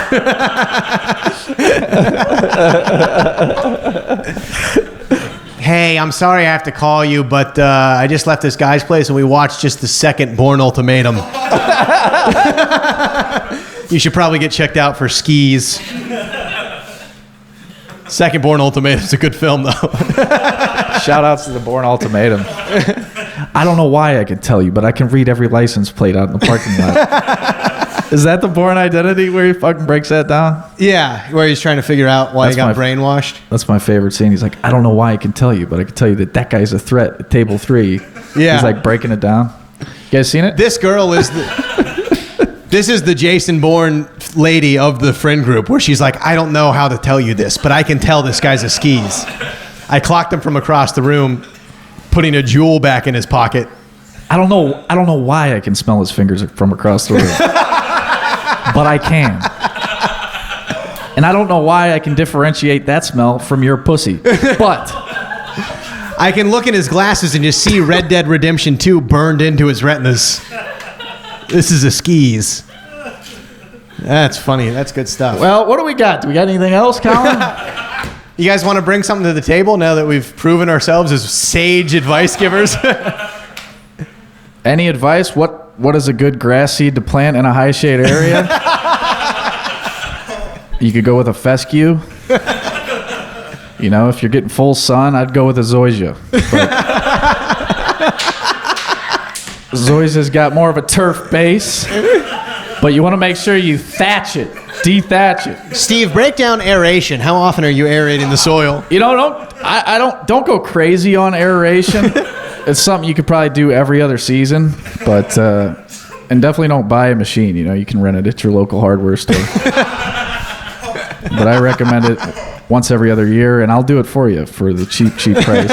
Hey, I'm sorry I have to call you, but I just left this guy's place and we watched just the second Bourne Ultimatum. You should probably get checked out for skis. Second Bourne Ultimatum is a good film, though.
Shout outs to the Bourne Ultimatum. I don't know why I can tell you, but I can read every license plate out in the parking lot. Is that the Bourne Identity where he fucking breaks that down?
Yeah, where he's trying to figure out why he got brainwashed.
That's my favorite scene. He's like, I don't know why I can tell you, but I can tell you that guy's a threat at table 3.
Yeah.
He's like breaking it down. You guys seen it?
This girl is this is the Jason Bourne lady of the friend group where she's like, I don't know how to tell you this, but I can tell this guy's a skis. I clocked him from across the room, putting a jewel back in his pocket.
I don't know why I can smell his fingers from across the room. But I can. And I don't know why I can differentiate that smell from your pussy. But
I can look in his glasses and just see Red Dead Redemption 2 burned into his retinas. This is a skis. That's funny. That's good stuff.
Well, what do we got? Do we got anything else, Colin?
You guys want to bring something to the table now that we've proven ourselves as sage advice givers?
Any advice? What is a good grass seed to plant in a high shade area? You could go with a fescue. You know, if you're getting full sun, I'd go with a zoysia. Zoysia's got more of a turf base, but you want to make sure you thatch it, dethatch it.
Steve, break down aeration. How often are you aerating the soil?
You know, don't go crazy on aeration. It's something you could probably do every other season, but and definitely don't buy a machine. You know, you can rent it at your local hardware store. But I recommend it once every other year, and I'll do it for you for the cheap price.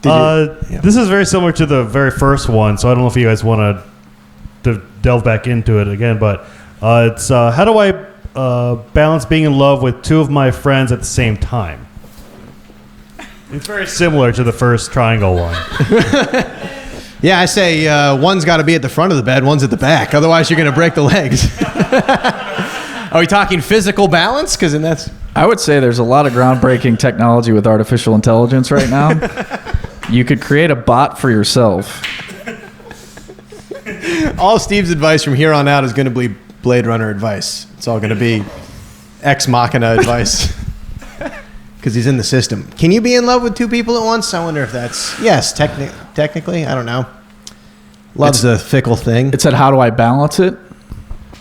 This is very similar to the very first one, so I don't know if you guys want to delve back into it again, but it's how do I balance being in love with two of my friends at the same time? It's very similar to the first triangle one.
Yeah, I say one's got to be at the front of the bed, one's at the back. Otherwise, you're going to break the legs. Are we talking physical balance? Because that's...
I would say there's a lot of groundbreaking technology with artificial intelligence right now. You could create a bot for yourself.
All Steve's advice from here on out is going to be Blade Runner advice. It's all going to be Ex Machina advice. Because he's in the system. Can you be in love with two people at once? I wonder if that's... Yes, technically. I don't know. Love's a fickle thing.
It said, how do I balance it?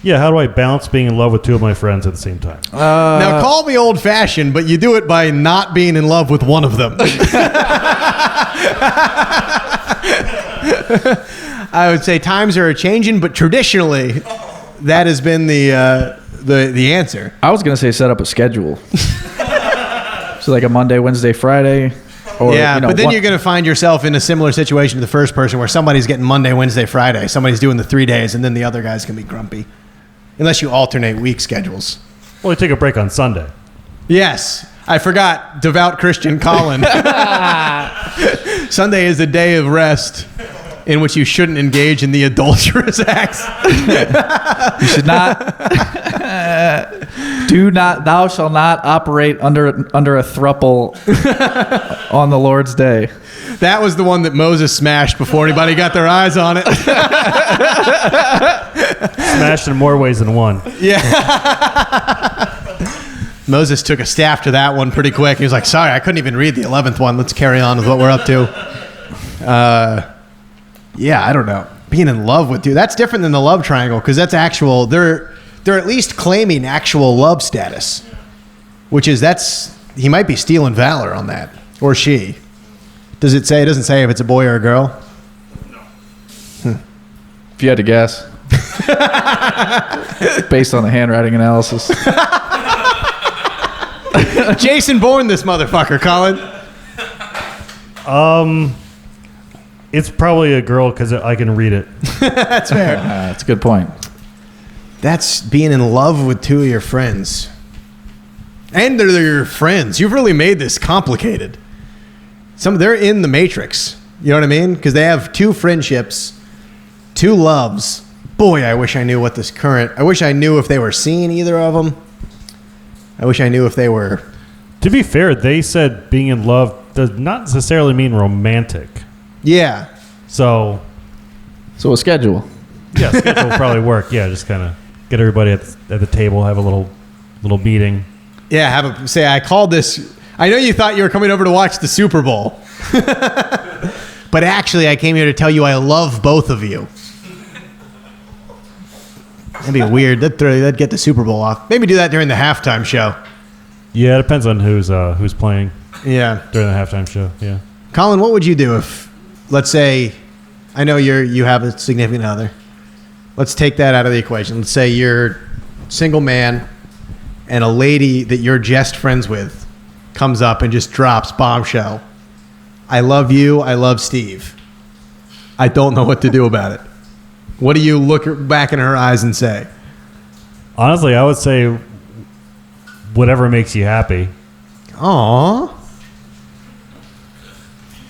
Yeah, how do I balance being in love with two of my friends at the same time?
Now, call me old-fashioned, but you do it by not being in love with one of them. I would say times are changing, but traditionally, that has been the answer.
I was going to say set up a schedule. So like a Monday, Wednesday, Friday. Or,
yeah, but then you're going to find yourself in a similar situation to the first person where somebody's getting Monday, Wednesday, Friday. Somebody's doing the 3 days, and then the other guy's going to be grumpy. Unless you alternate week schedules.
Well, you take a break on Sunday.
Yes. I forgot. Devout Christian Colin. Sunday is a day of rest in which you shouldn't engage in the adulterous acts.
You should not. Thou shalt not operate under a throuple on the Lord's day.
That was the one that Moses smashed before anybody got their eyes on it.
Smashed in more ways than one.
Yeah. Moses took a staff to that one pretty quick. He was like, sorry, I couldn't even read the 11th one. Let's carry on with what we're up to. Yeah, I don't know. Being in love with dude, that's different than the love triangle because that's actual. They're at least claiming actual love status, which is he might be stealing valor on that, or she. Does it say? It doesn't say if it's a boy or a girl.
No.
If you had to guess, based on the handwriting analysis.
Jason Bourne, this motherfucker, Colin.
It's probably a girl because I can read it.
That's fair.
That's a good point.
That's being in love with two of your friends. And they're your friends. You've really made this complicated. They're in the Matrix. You know what I mean? Because they have two friendships, two loves. Boy, I wish I knew what I wish I knew if they were seeing either of them. I wish I knew if they were...
To be fair, they said being in love does not necessarily mean romantic.
Yeah.
So
a schedule.
Yeah, schedule will probably work. Yeah, just kind of get everybody at the table, have a little meeting.
Yeah, I called this... I know you thought you were coming over to watch the Super Bowl. But actually, I came here to tell you I love both of you. That'd be weird. That'd get the Super Bowl off. Maybe do that during the halftime show.
Yeah, it depends on who's playing.
Yeah.
During the halftime show, yeah.
Colin, what would you do if, let's say, I know you have a significant other. Let's take that out of the equation. Let's say you're a single man and a lady that you're just friends with comes up and just drops bombshell. I love you. I love Steve. I don't know what to do about it. What do you look back in her eyes and say?
Honestly, I would say whatever makes you happy.
Aww.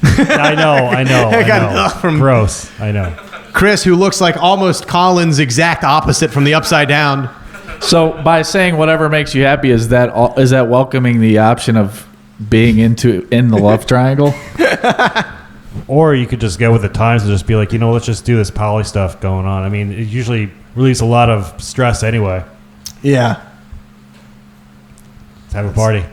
I know.
From
gross. I know.
Chris, who looks like almost Colin's exact opposite from the Upside Down.
So by saying whatever makes you happy, is that welcoming the option of being in the love triangle?
Or you could just go with the times and just be like, let's just do this poly stuff going on. I mean, it usually relieves a lot of stress anyway.
Yeah.
Let's have a party.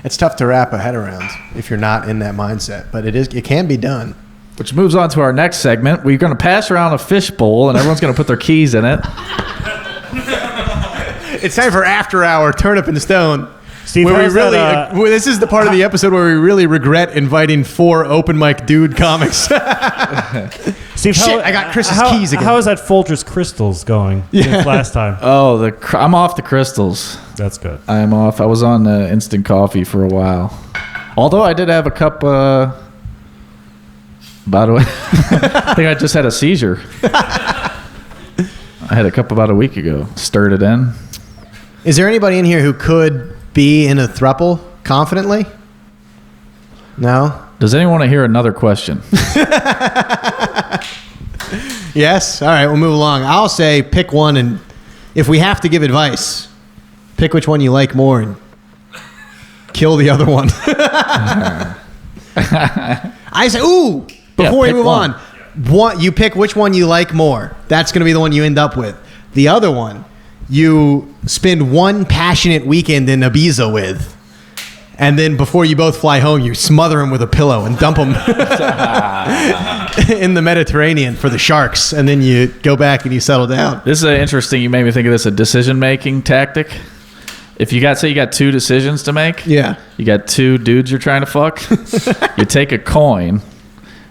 It's tough to wrap a head around if you're not in that mindset, but it can be done.
Which moves on to our next segment. We're going to pass around a fish bowl, and everyone's going to put their keys in it.
It's time for After Hour Turnip and Stone.
Steve,
this is the part of the episode where we really regret inviting 4 open mic dude comics.
Steve,
Shit, I got Chris's keys again.
How is that Folgers Crystals going since last time?
Oh, I'm off the crystals.
That's good.
I am off. I was on instant coffee for a while. Although I did have a cup. By the way, I think I just had a seizure. I had a cup about a week ago. Stirred it in.
Is there anybody in here who could be in a throuple confidently? No?
Does anyone want to hear another question?
Yes? All right, we'll move along. I'll say pick one, and if we have to give advice, pick which one you like more and kill the other one. I say, ooh, before we
pick
move
one.
on, you pick which one you like more. That's going to be the one you end up with. The other one, you spend one passionate weekend in Ibiza with. And then before you both fly home, you smother him with a pillow and dump him in the Mediterranean for the sharks. And then you go back and you settle down.
This is interesting. You made me think of this, a decision-making tactic. If you got, say you got two decisions to make.
Yeah.
You got two dudes you're trying to fuck. You take a coin.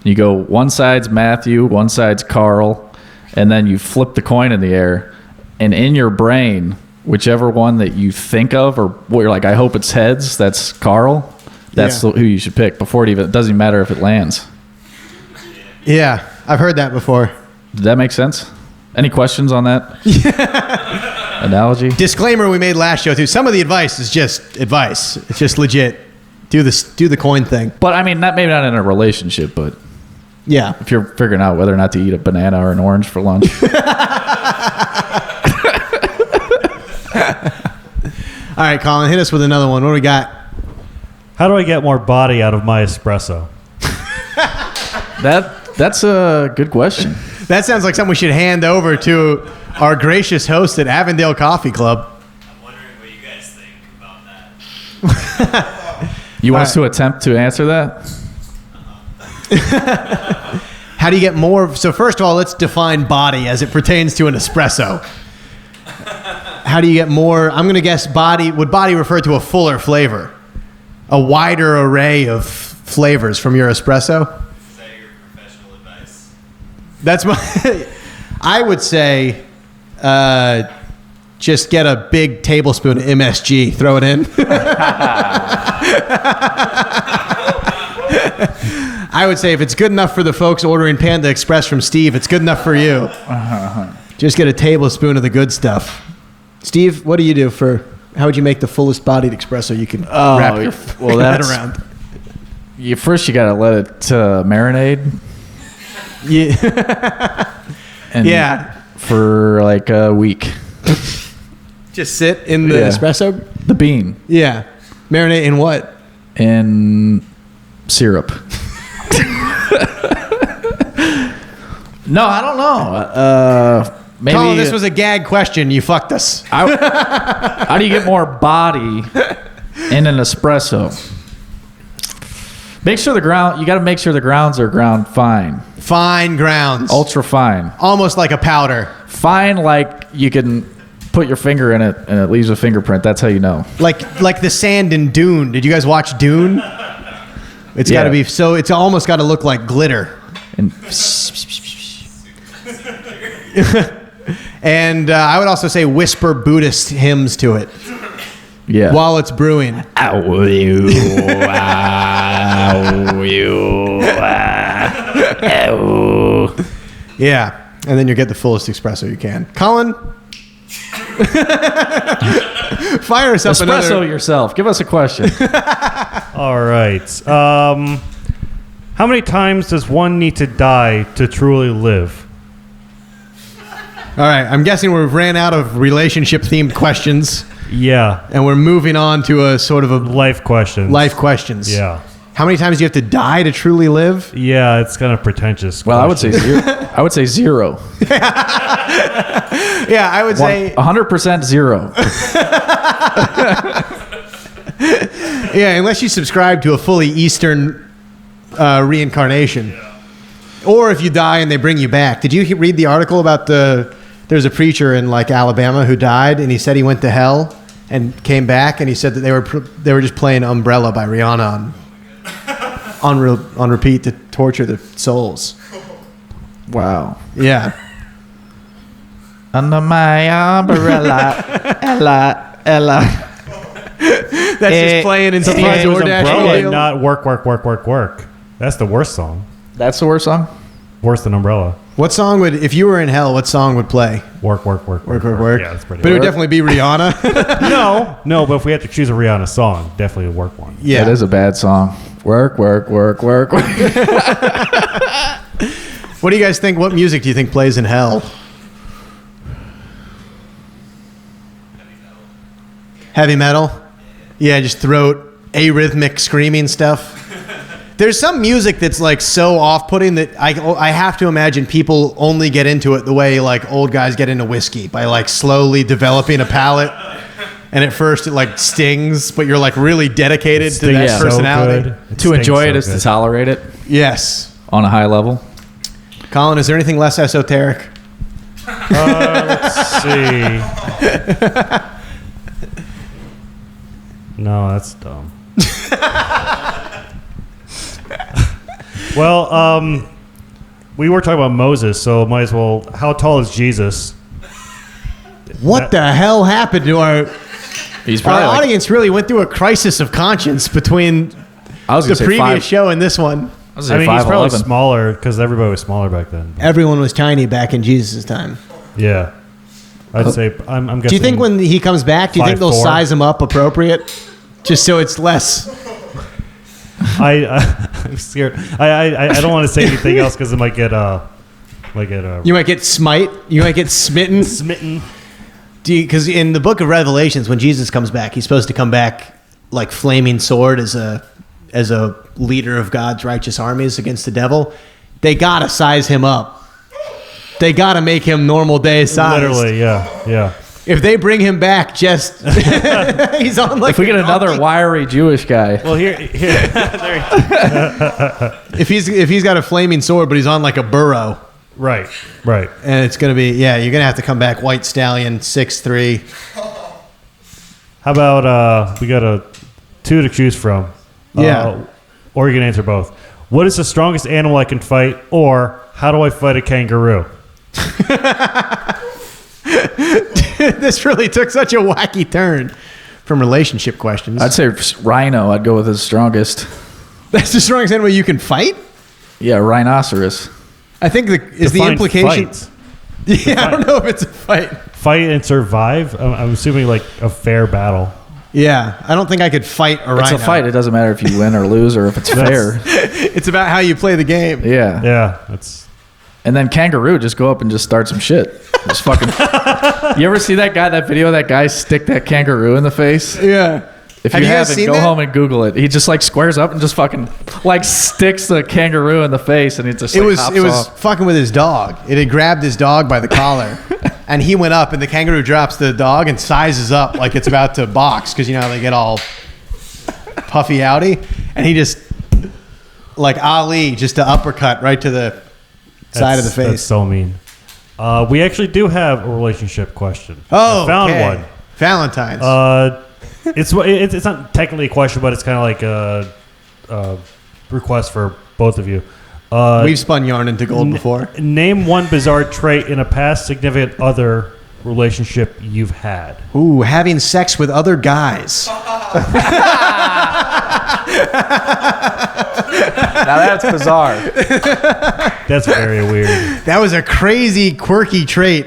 You go, one side's Matthew, one side's Carl. And then you flip the coin in the air. And in your brain, whichever one that you think of, or what you're like, I hope it's heads, that's Carl. That's who you should pick before it doesn't even matter if it lands.
Yeah, I've heard that before.
Did that make sense? Any questions on that analogy?
Disclaimer we made last show too. Some of the advice is just advice. It's just legit. Do the coin thing.
But I mean, maybe not in a relationship, but
Yeah.
if you're figuring out whether or not to eat a banana or an orange for lunch.
All right, Colin, hit us with another one. What do we got?
How do I get more body out of my espresso?
That's a good question.
That sounds like something we should hand over to our gracious host at Avondale Coffee Club.
I'm wondering what you guys think about that.
You want us to attempt to answer that?
How do you get more? So first of all, let's define body as it pertains to an espresso. How do you get more? I'm going to guess body. Would body refer to a fuller flavor? A wider array of flavors from your espresso?
Is that your professional advice?
That's my... I would say just get a big tablespoon of MSG. Throw it in. I would say if it's good enough for the folks ordering Panda Express from Steve, it's good enough for you. Just get a tablespoon of the good stuff. Steve, what do you do for... How would you make the fullest bodied espresso you can wrap your head around?
First, you got to let it marinate.
Yeah.
And
Yeah.
For like a week.
Just sit in the
Yeah.
espresso?
The bean.
Yeah. Marinate in what?
In syrup. No, I don't know. Maybe
Colin, this was a gag question. You fucked us.
how do you get more body in an espresso? Make sure you got to make sure the grounds are ground fine.
Fine grounds.
Ultra fine.
Almost like a powder.
Fine, like you can put your finger in it and it leaves a fingerprint. That's how you know.
Like the sand in Dune. Did you guys watch Dune? It's got to be, so it's almost got to look like glitter.
And
And I would also say whisper Buddhist hymns to it
yeah.
while it's brewing. Yeah. And then you'll get the fullest espresso you can. Colin? Fire us up
Espresso
another.
yourself. Give us a question.
All right. How many times does one need to die to truly live?
All right. I'm guessing we've ran out of relationship-themed questions.
Yeah.
And we're moving on to a sort of a
Life questions.
life questions.
Yeah.
How many times do you have to die to truly live?
Yeah, it's kind of pretentious.
Well, I would say
question.
zero. I would say zero.
Yeah, I would say
100% zero.
yeah, unless you subscribe to a fully Eastern reincarnation. Or if you die and they bring you back. Did you read the article about there's a preacher in like Alabama who died and he said he went to hell and came back and he said that they were just playing Umbrella by Rihanna on repeat to torture the souls.
Wow.
Yeah.
Under my umbrella, Ella.
That's just playing in Steve's
Surprised it was
DoorDash
Umbrella and
deal.
not work. That's the worst song.
That's the worst song?
Worse than Umbrella.
What song would, if you were in hell, what song would play?
Work.
Work.
Yeah, that's pretty.
But it would definitely be Rihanna.
No, but if we had to choose a Rihanna song, definitely a work one.
Yeah.
That is a bad song. Work.
What do you guys think? What music do you think plays in hell? Heavy metal? Yeah, just throat, arrhythmic screaming stuff. There's some music that's like so off-putting that I have to imagine people only get into it the way like old guys get into whiskey, by like slowly developing a palate. And at first it like stings, but you're like really dedicated to that
so
personality.
To enjoy it is to tolerate it
Yes.
on a high level.
Colin, is there anything less esoteric?
Let's see. No, that's dumb. Well, we were talking about Moses, so might as well. How tall is Jesus?
What the hell happened to our
He's probably
our
like,
audience? Really went through a crisis of conscience between
I was
the
gonna say
previous
five.
show and this one.
I was
I
gonna say
mean, he's probably
5'11".
smaller because everybody was smaller back then.
Everyone was tiny back in Jesus' time.
Yeah, I'd say I'm guessing.
Do you think when he comes back, do you think they'll
5'4"?
size him up appropriate, just so it's less?
I'm scared. I don't want to say anything else because it might get
You might get smite. You might get smitten.
smitten.
Because in the book of Revelations, when Jesus comes back, he's supposed to come back like flaming sword as a leader of God's righteous armies against the devil. They gotta size him up. They gotta make him normal day size.
Literally, yeah.
If they bring him back, just he's on like.
If we get another wiry Jewish guy,
Well, here
If he's got a flaming sword, but he's on like a burrow,
right.
and it's gonna be you're gonna have to come back white stallion 6'3".
How about we got two to choose from?
Yeah.
Or you can answer both. What is the strongest animal I can fight, or how do I fight a kangaroo?
This really took such a wacky turn from relationship questions.
I'd say rhino. I'd go with his strongest.
That's the strongest animal you can fight.
Yeah, rhinoceros.
I think the
Define
implication.
fight.
Yeah, I don't know if it's a fight.
Fight and survive. I'm assuming like a fair battle.
Yeah, I don't think I could fight a rhino.
It's a fight. It doesn't matter if you win or lose or if it's fair.
It's about how you play the game.
Yeah.
Yeah, that's.
And then kangaroo, just go up and just start some shit. Just fucking. You ever see that video of that guy stick that kangaroo in the face?
Yeah.
If
Have
you
you guys
haven't,
seen
go
that?
home and Google it. He just like squares up and just fucking like sticks the kangaroo in the face, and it just
It
like,
was
hops off.
fucking with his dog. It had grabbed his dog by the collar, and he went up, and the kangaroo drops the dog and sizes up like it's about to box because you know how they get all puffy outy, and he just like Ali, just to uppercut right to the side of the face.
That's so mean. We actually do have a relationship question.
Oh,
I found
okay.
one.
Valentine's.
It's not technically a question, but it's kind of like a request for both of you.
We've spun yarn into gold before.
Name one bizarre trait in a past significant other relationship you've had.
Ooh, having sex with other guys.
Now that's bizarre.
That's very weird.
That was a crazy, quirky trait.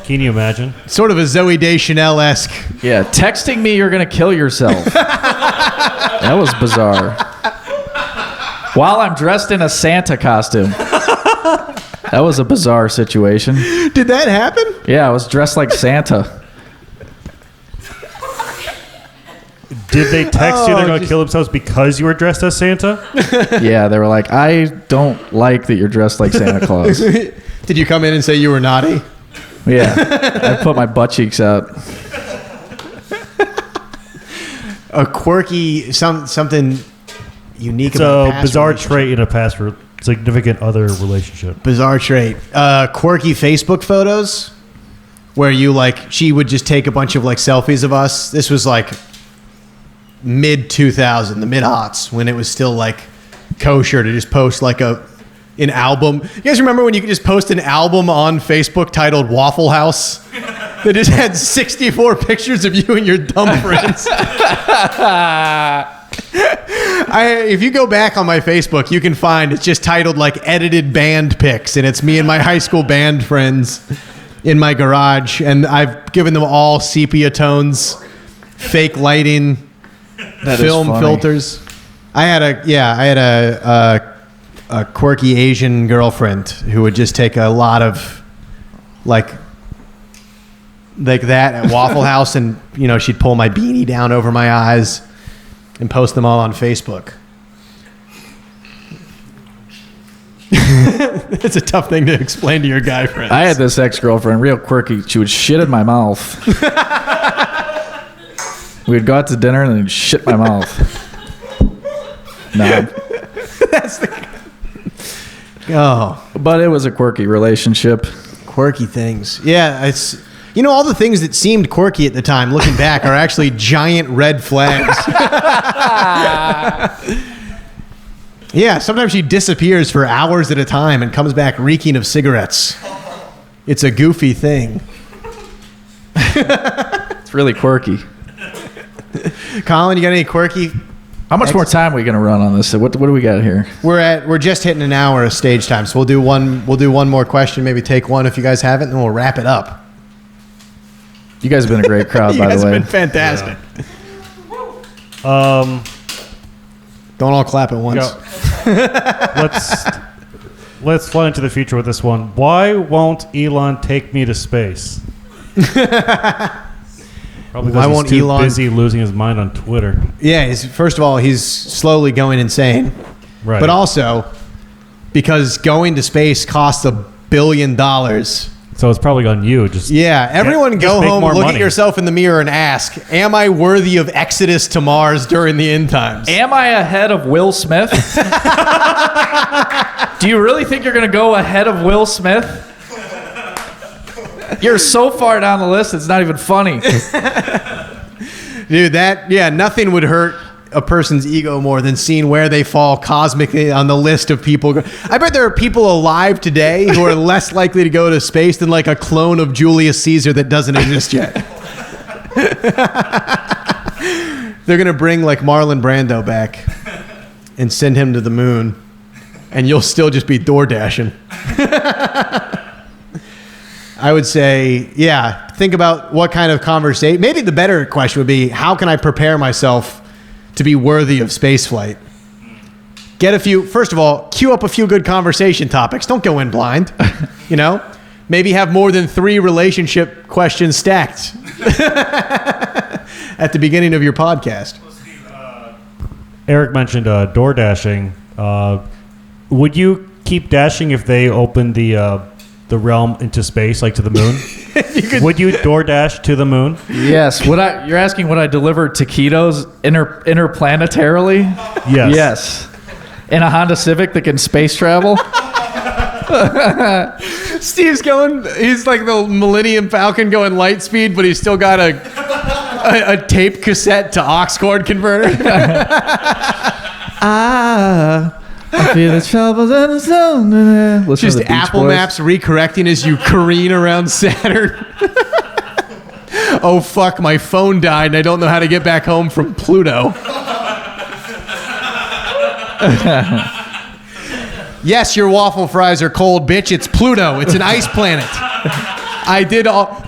Can you imagine?
Sort of a Zooey Deschanel-esque.
Yeah, texting me you're gonna kill yourself. That was bizarre. While I'm dressed in a Santa costume. That was a bizarre situation.
Did that happen?
Yeah, I was dressed like Santa.
Did they text you they're going to kill themselves because you were dressed as Santa?
Yeah, they were like, I don't like that you're dressed like Santa Claus.
Did you come in and say you were naughty?
Yeah, I put my butt cheeks out.
A quirky, something unique
It's
about
a
past
bizarre
relationship.
trait in a past significant other relationship.
Bizarre trait. Quirky Facebook photos where she would just take a bunch of like selfies of us. This was like mid 2000, the mid aughts, when it was still like kosher to just post like an album. You guys remember when you could just post an album on Facebook titled Waffle House? that just had 64 pictures of you and your dumb friends. If you go back on my Facebook, you can find it's just titled like edited band pics, and it's me and my high school band friends in my garage, and I've given them all sepia tones, fake lighting, film filters. I had a quirky Asian girlfriend who would just take a lot of like that at Waffle House, and she'd pull my beanie down over my eyes and post them all on Facebook. It's a tough thing to explain to your guy friends.
I had this ex-girlfriend, real quirky. She would shit in my mouth. We'd go out to dinner and then shit my mouth. No. But it was a quirky relationship.
Quirky things. Yeah, it's all the things that seemed quirky at the time, looking back, are actually giant red flags. Yeah, sometimes she disappears for hours at a time and comes back reeking of cigarettes. It's a goofy thing.
It's really quirky.
Colin, you got any quirky?
How much more time are we going to run on this? What do we got here?
We're just hitting an hour of stage time, so we'll do one more question, maybe take one if you guys have it, and then we'll wrap it up.
You guys have been a great crowd, by the way.
You guys have been fantastic.
Yeah.
Don't all clap at once.
Let's fly into the future with this one. Why won't Elon take me to space? Probably
Why
because
won't
he's too
Elon
busy losing his mind on Twitter.
Yeah, first of all, he's slowly going insane.
Right.
But also, because going to space costs $1 billion.
So it's probably on you.
Everyone go
make
home,
more
look
money.
at yourself in the mirror and ask, am I worthy of exodus to Mars during the end times?
Am I ahead of Will Smith? Do you really think you're going to go ahead of Will Smith? You're so far down the list, it's not even funny.
Dude, nothing would hurt a person's ego more than seeing where they fall cosmically on the list of people. I bet there are people alive today who are less likely to go to space than like a clone of Julius Caesar that doesn't exist yet. They're going to bring like Marlon Brando back and send him to the moon, and you'll still just be door dashing. I would say, think about what kind of conversation. Maybe the better question would be, how can I prepare myself to be worthy of spaceflight? First of all, queue up a few good conversation topics. Don't go in blind. Maybe have more than 3 relationship questions stacked at the beginning of your podcast.
Eric mentioned door dashing. Would you keep dashing if they opened the realm into space, like to the moon? Would you DoorDash to the moon?
Yes. You're asking would I deliver taquitos interplanetarily?
Yes.
Yes. In a Honda Civic that can space travel?
Steve's he's like the Millennium Falcon going light speed, but he's still got a tape cassette to aux cord converter.
I feel the troubles in the zone.
Just Apple Maps recorrecting as you careen around Saturn. Oh, fuck, my phone died and I don't know how to get back home from Pluto. Yes, your waffle fries are cold, bitch. It's Pluto. It's an ice planet.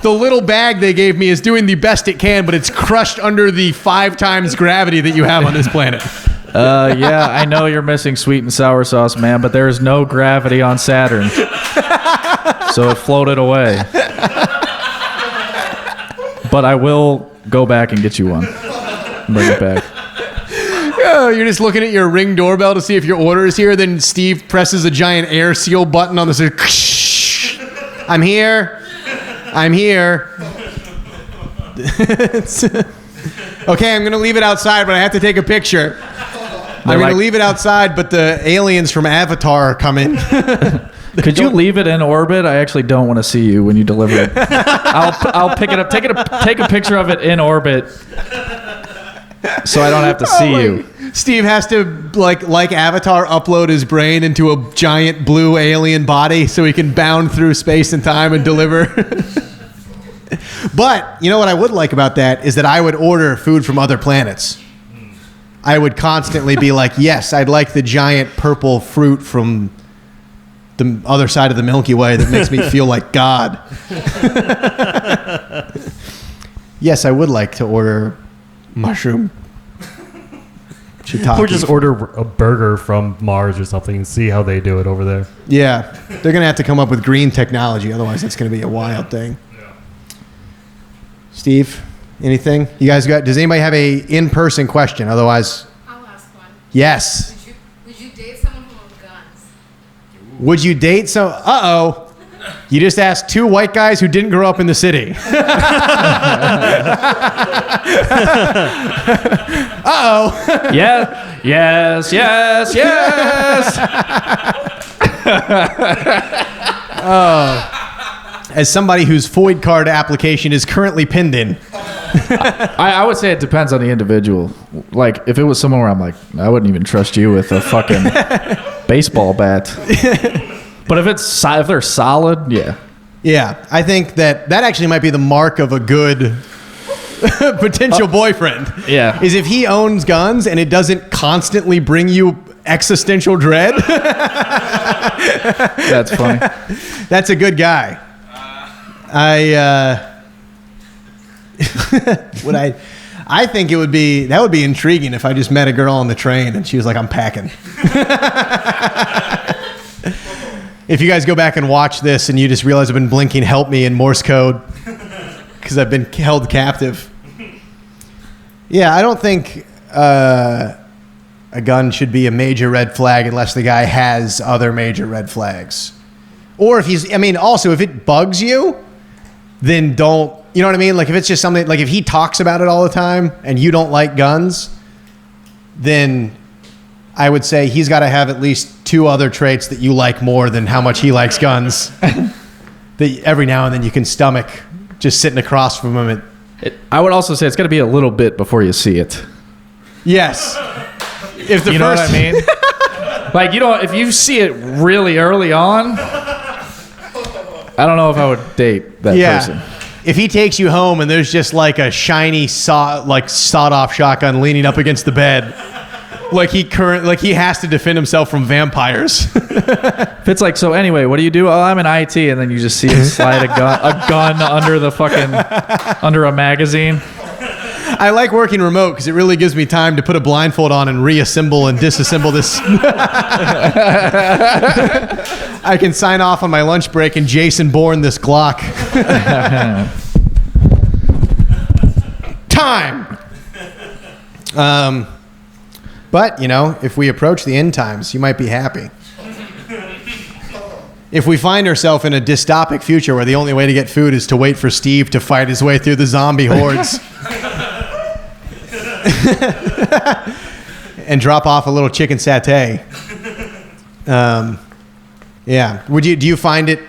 The little bag they gave me is doing the best it can, but it's crushed under the 5 times gravity that you have on this planet.
I know you're missing sweet and sour sauce, man, but there is no gravity on Saturn. So it floated away. But I will go back and get you one. Bring it back.
Oh, you're just looking at your Ring doorbell to see if your order is here. Then Steve presses a giant air seal button on the side. I'm here. Okay, I'm going to leave it outside, but I have to take a picture. I'm going to leave it outside, but the aliens from Avatar are coming.
Could you leave it in orbit? I actually don't want to see you when you deliver it. I'll pick it up. Take a picture of it in orbit, so I don't have to see you.
Steve has to like Avatar upload his brain into a giant blue alien body so he can bound through space and time and deliver. But you know what I would like about that is that I would order food from other planets. I would constantly be like, yes, I'd like the giant purple fruit from the other side of the Milky Way that makes me feel like God. Yes, I would like to order mushroom shiitake.
Or just order a burger from Mars or something and see how they do it over there.
Yeah, they're going to have to come up with green technology. Otherwise, it's going to be a wild thing.
Yeah.
Steve, anything? You guys got? Does anybody have a in-person question? Otherwise,
I'll ask one.
yes.
Would you date someone who owns guns?
Would you date some? Uh-oh. You just asked two white guys who didn't grow up in the city. Uh-oh.
Yeah. Yes. Yes. Yes.
As somebody whose FOID card application is currently pinned in.
I would say it depends on the individual. Like, if it was someone where I'm like, I wouldn't even trust you with a fucking baseball bat. But if they're solid, yeah.
Yeah, I think that actually might be the mark of a good potential boyfriend.
Yeah.
Is if he owns guns and it doesn't constantly bring you existential dread.
That's funny.
That's a good guy. I think that would be intriguing if I just met a girl on the train and she was like, I'm packing. If you guys go back and watch this and you just realize I've been blinking help me in Morse code because I've been held captive. Yeah, I don't think a gun should be a major red flag unless the guy has other major red flags. Or if also if it bugs you, then don't, you know what I mean? Like if it's just something, like if he talks about it all the time and you don't like guns, then I would say he's got to have at least two other traits that you like more than how much he likes guns. That every now and then you can stomach just sitting across from him.
I would also say it's got to be a little bit before you see it.
Yes. If the
You know what I mean? Like, if you see it really early on, I don't know if I would date that person.
If he takes you home and there's just like a shiny sawed-off shotgun leaning up against the bed, like he has to defend himself from vampires.
If it's like, so anyway, what do you do? Oh, I'm in IT, and then you just see him slide a gun under the under a magazine.
I like working remote because it really gives me time to put a blindfold on and reassemble and disassemble this. I can sign off on my lunch break and Jason Bourne this Glock. Time. But, if we approach the end times, you might be happy. If we find ourselves in a dystopic future where the only way to get food is to wait for Steve to fight his way through the zombie hordes and drop off a little chicken satay. Yeah. Do you find it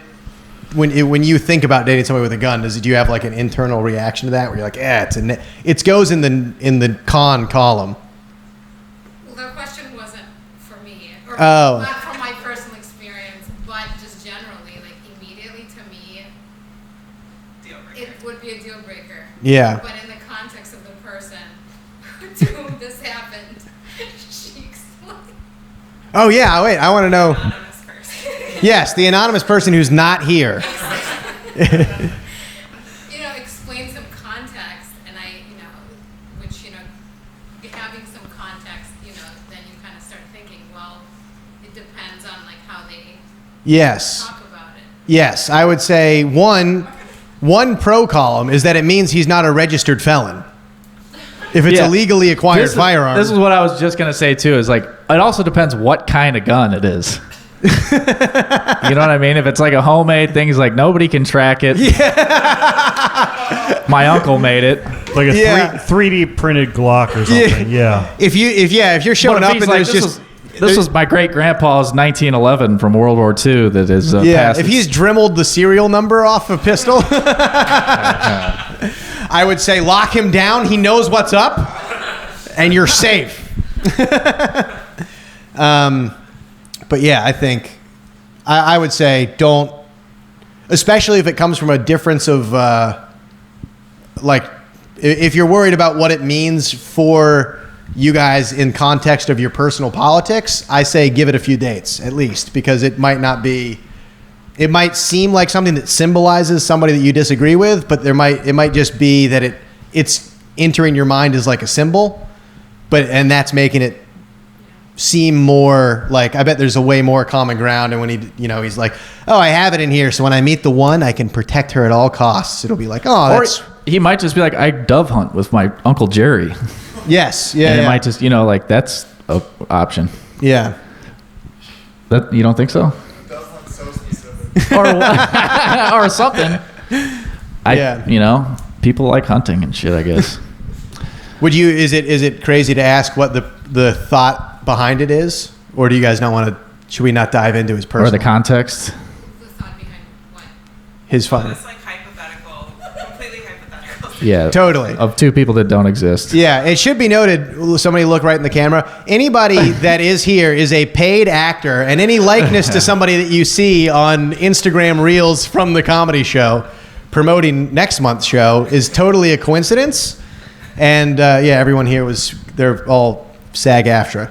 when you think about dating somebody with a gun, do you have like an internal reaction to that where you're like, it goes in the con column?
Well, the question wasn't for me, or
Oh.
not from my personal experience, but just generally, like immediately to me,
Deal breaker.
it would be a deal breaker.
Yeah.
But in the context of the person to whom this happened, she explained.
Oh yeah. Wait, I want to know.
Anonymous person.
Yes, the anonymous person who's not here.
Explain some context, and having some context, then you kind of start thinking, well, it depends on like how they
Yes.
talk about it.
Yes, I would say one pro column is that it means he's not a registered felon. If it's a legally acquired firearm.
This is what I was just going to say, too, is like, it also depends what kind of gun it is. You know what I mean? If it's like a homemade thing, he's like, nobody can track it. Yeah. My uncle made it.
Like a 3D printed Glock or something. Yeah.
If you're showing up and
like,
there's
this was my great grandpa's 1911 from World War II that is passed.
If he's dremelled the serial number off a pistol, I would say lock him down. He knows what's up, and you're safe. But yeah, I think I would say don't, especially if it comes from a difference of like, if you're worried about what it means for you guys in context of your personal politics, I say give it a few dates at least, because it might not be. It might seem like something that symbolizes somebody that you disagree with, but it might just be that it's entering your mind as like a symbol, and that's making it seem more like, I bet there's a way more common ground. And when he's like, oh, I have it in here, so when I meet the one, I can protect her at all costs. It'll be like, oh, that's.
Or he might just be like, I dove hunt with my Uncle Jerry.
Yes, yeah.
And it might just, like that's an option.
Yeah.
That you don't think so?
Doesn't look so specific.
or something. People like hunting and shit, I guess.
Would you? Is it crazy to ask what the thought behind it is, or do you guys not want to? Should we not dive into his personal?
Or the context?
The thought behind what?
His fun.
It's like hypothetical, completely hypothetical.
Yeah,
Totally.
Of two people that don't exist.
Yeah, it should be noted. Somebody look right in the camera. Anybody that is here is a paid actor, and any likeness to somebody that you see on Instagram Reels from the comedy show promoting next month's show is totally a coincidence. And everyone here they're all SAG-AFTRA.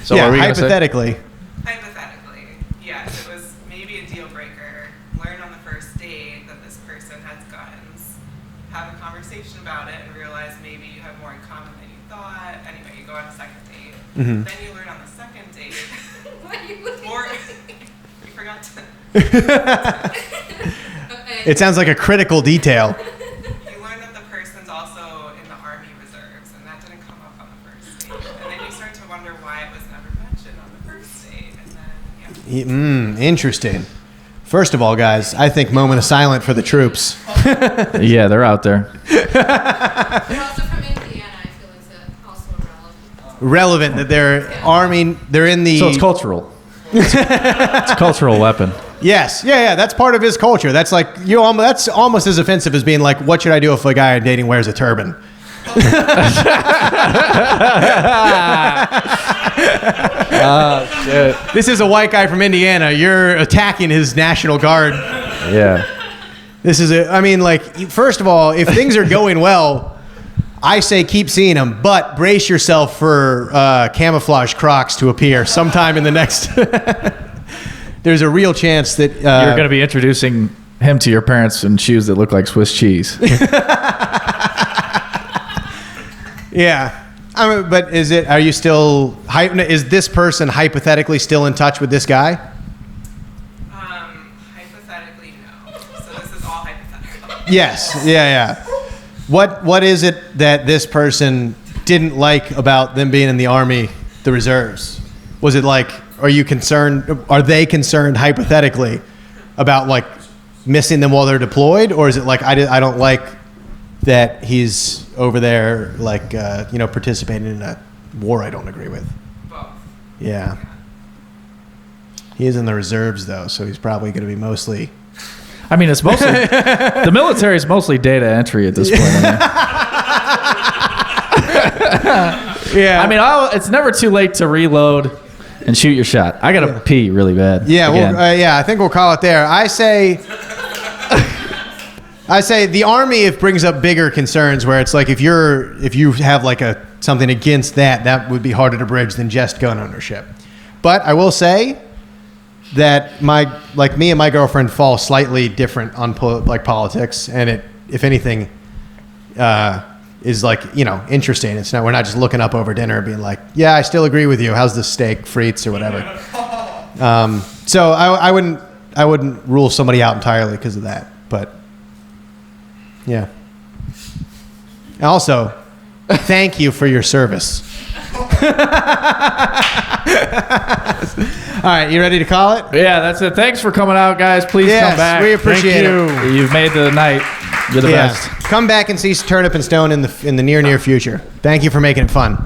So what were you gonna say?
hypothetically.
Hypothetically, yes, it was maybe a deal breaker. Learn on the first date that this person has guns. Have a conversation about it and realize maybe you have more in common than you thought. Anyway, you go on a second date.
Mm-hmm.
Then you learn on the second date.
What are you looking
Or
at?
you forgot to.
Okay.
It sounds like a critical detail.
You learn that the person's also in the Army Reserves, and that didn't come up on the first date. And then you start to wonder why it was never mentioned on the first date. And then,
Interesting. First of all, guys, I think moment of silence for the troops.
Yeah, they're out there.
They're also from Indiana, I feel is also relevant.
Relevant that they're they're in the.
So it's cultural. It's a cultural weapon.
Yes, yeah. That's part of his culture. That's like that's almost as offensive as being like, what should I do if a guy I'm dating wears a turban?
Shit.
This is a white guy from Indiana. You're attacking his National Guard.
Yeah.
This is first of all, if things are going well, I say keep seeing them, but brace yourself for camouflage Crocs to appear sometime in the next. There's a real chance that
You're going to be introducing him to your parents in shoes that look like Swiss cheese.
Yeah. But are you still is this person hypothetically still in touch with this guy?
hypothetically, no. So this is all hypothetical.
Yes. Yeah. What is it that this person didn't like about them being in the Army, the reserves? Was it like, are they concerned hypothetically about like missing them while they're deployed? Or is it like, I don't like that he's over there like, participating in a war I don't agree with?
Both.
Yeah. He is in the reserves though, so he's probably going to be mostly.
I mean, it's mostly the military is mostly data entry at this point.
Yeah.
I mean, it's never too late to reload and shoot your shot. I gotta pee really bad.
Yeah,
again.
I think we'll call it there. I say the Army it brings up bigger concerns where it's like if you have like something against that would be harder to bridge than just gun ownership. But I will say that me and my girlfriend fall slightly different on politics, and it, if anything, is interesting. It's not, we're not just looking up over dinner and being like, yeah, I still agree with you. How's the steak, frites or whatever. So I wouldn't rule somebody out entirely because of that. But yeah. Also, thank you for your service. All right, you ready to call it?
Yeah, that's it. Thanks for coming out, guys. Please
Yes,
come back.
we appreciate it.
You've made the night. You're the best.
Come back and see Turnip and Stone in the near future. Thank you for making it fun.